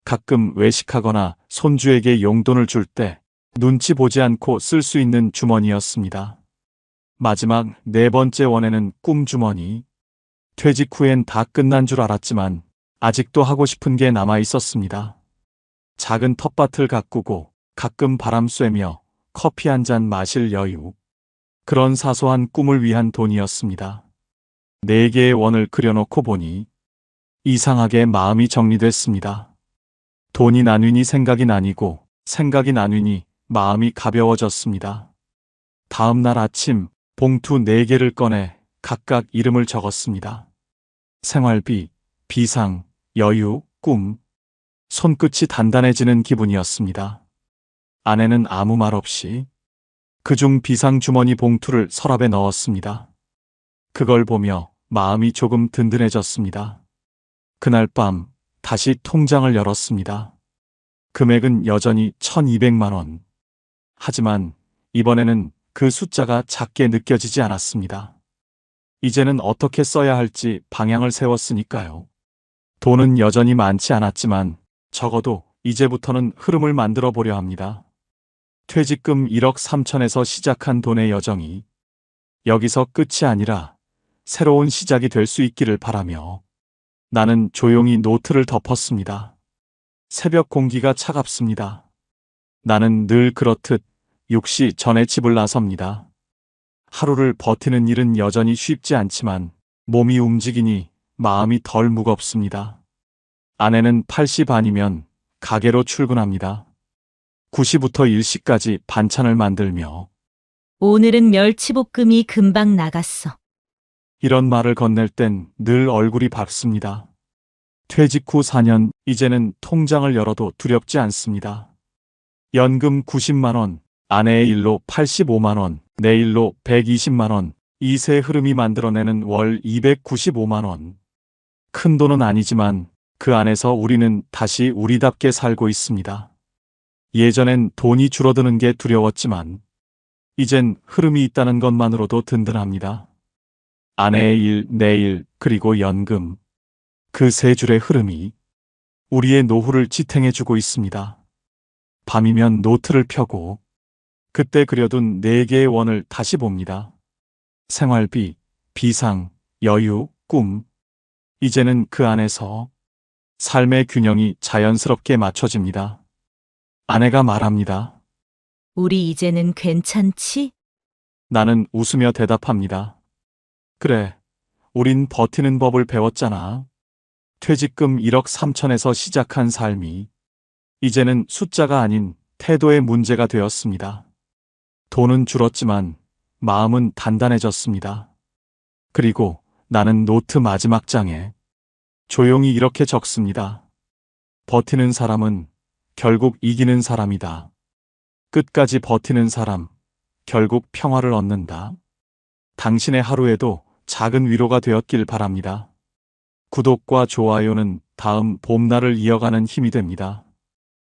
가끔 외식하거나 손주에게 용돈을 줄 때 눈치 보지 않고 쓸 수 있는 주머니였습니다. 마지막 네 번째 원에는 꿈 주머니. 퇴직 후엔 다 끝난 줄 알았지만 아직도 하고 싶은 게 남아 있었습니다. 작은 텃밭을 가꾸고 가끔 바람 쐬며 커피 한 잔 마실 여유. 그런 사소한 꿈을 위한 돈이었습니다. 네 개의 원을 그려놓고 보니 이상하게 마음이 정리됐습니다. 돈이 나뉘니 생각이 나뉘고 생각이 나뉘니 마음이 가벼워졌습니다. 다음 날 아침 봉투 4개를 꺼내 각각 이름을 적었습니다. 생활비, 비상, 여유, 꿈. 손끝이 단단해지는 기분이었습니다. 아내는 아무 말 없이 그중 비상 주머니 봉투를 서랍에 넣었습니다. 그걸 보며 마음이 조금 든든해졌습니다. 그날 밤 다시 통장을 열었습니다. 금액은 여전히 1,200만 원. 하지만 이번에는 그 숫자가 작게 느껴지지 않았습니다. 이제는 어떻게 써야 할지 방향을 세웠으니까요. 돈은 여전히 많지 않았지만 적어도 이제부터는 흐름을 만들어 보려 합니다. 퇴직금 1억 3천에서 시작한 돈의 여정이 여기서 끝이 아니라 새로운 시작이 될 수 있기를 바라며 나는 조용히 노트를 덮었습니다. 새벽 공기가 차갑습니다. 나는 늘 그렇듯 6시 전에 집을 나섭니다. 하루를 버티는 일은 여전히 쉽지 않지만 몸이 움직이니 마음이 덜 무겁습니다. 아내는 8시 반이면 가게로 출근합니다. 9시부터 1시까지 반찬을 만들며 오늘은 멸치볶음이 금방 나갔어. 이런 말을 건넬 땐 늘 얼굴이 밝습니다. 퇴직 후 4년, 이제는 통장을 열어도 두렵지 않습니다. 연금 90만 원, 아내의 일로 85만 원, 내 일로 120만 원, 이 세 흐름이 만들어내는 월 295만 원. 큰 돈은 아니지만 그 안에서 우리는 다시 우리답게 살고 있습니다. 예전엔 돈이 줄어드는 게 두려웠지만 이젠 흐름이 있다는 것만으로도 든든합니다. 아내의 일, 내 일, 그리고 연금. 그 세 줄의 흐름이 우리의 노후를 지탱해주고 있습니다. 밤이면 노트를 펴고 그때 그려둔 4개의 원을 다시 봅니다. 생활비, 비상, 여유, 꿈. 이제는 그 안에서 삶의 균형이 자연스럽게 맞춰집니다. 아내가 말합니다. 우리 이제는 괜찮지? 나는 웃으며 대답합니다. 그래, 우린 버티는 법을 배웠잖아. 퇴직금 1억 3천에서 시작한 삶이 이제는 숫자가 아닌 태도의 문제가 되었습니다. 돈은 줄었지만 마음은 단단해졌습니다. 그리고 나는 노트 마지막 장에 조용히 이렇게 적습니다. 버티는 사람은 결국 이기는 사람이다. 끝까지 버티는 사람, 결국 평화를 얻는다. 당신의 하루에도 작은 위로가 되었길 바랍니다. 구독과 좋아요는 다음 봄날을 이어가는 힘이 됩니다.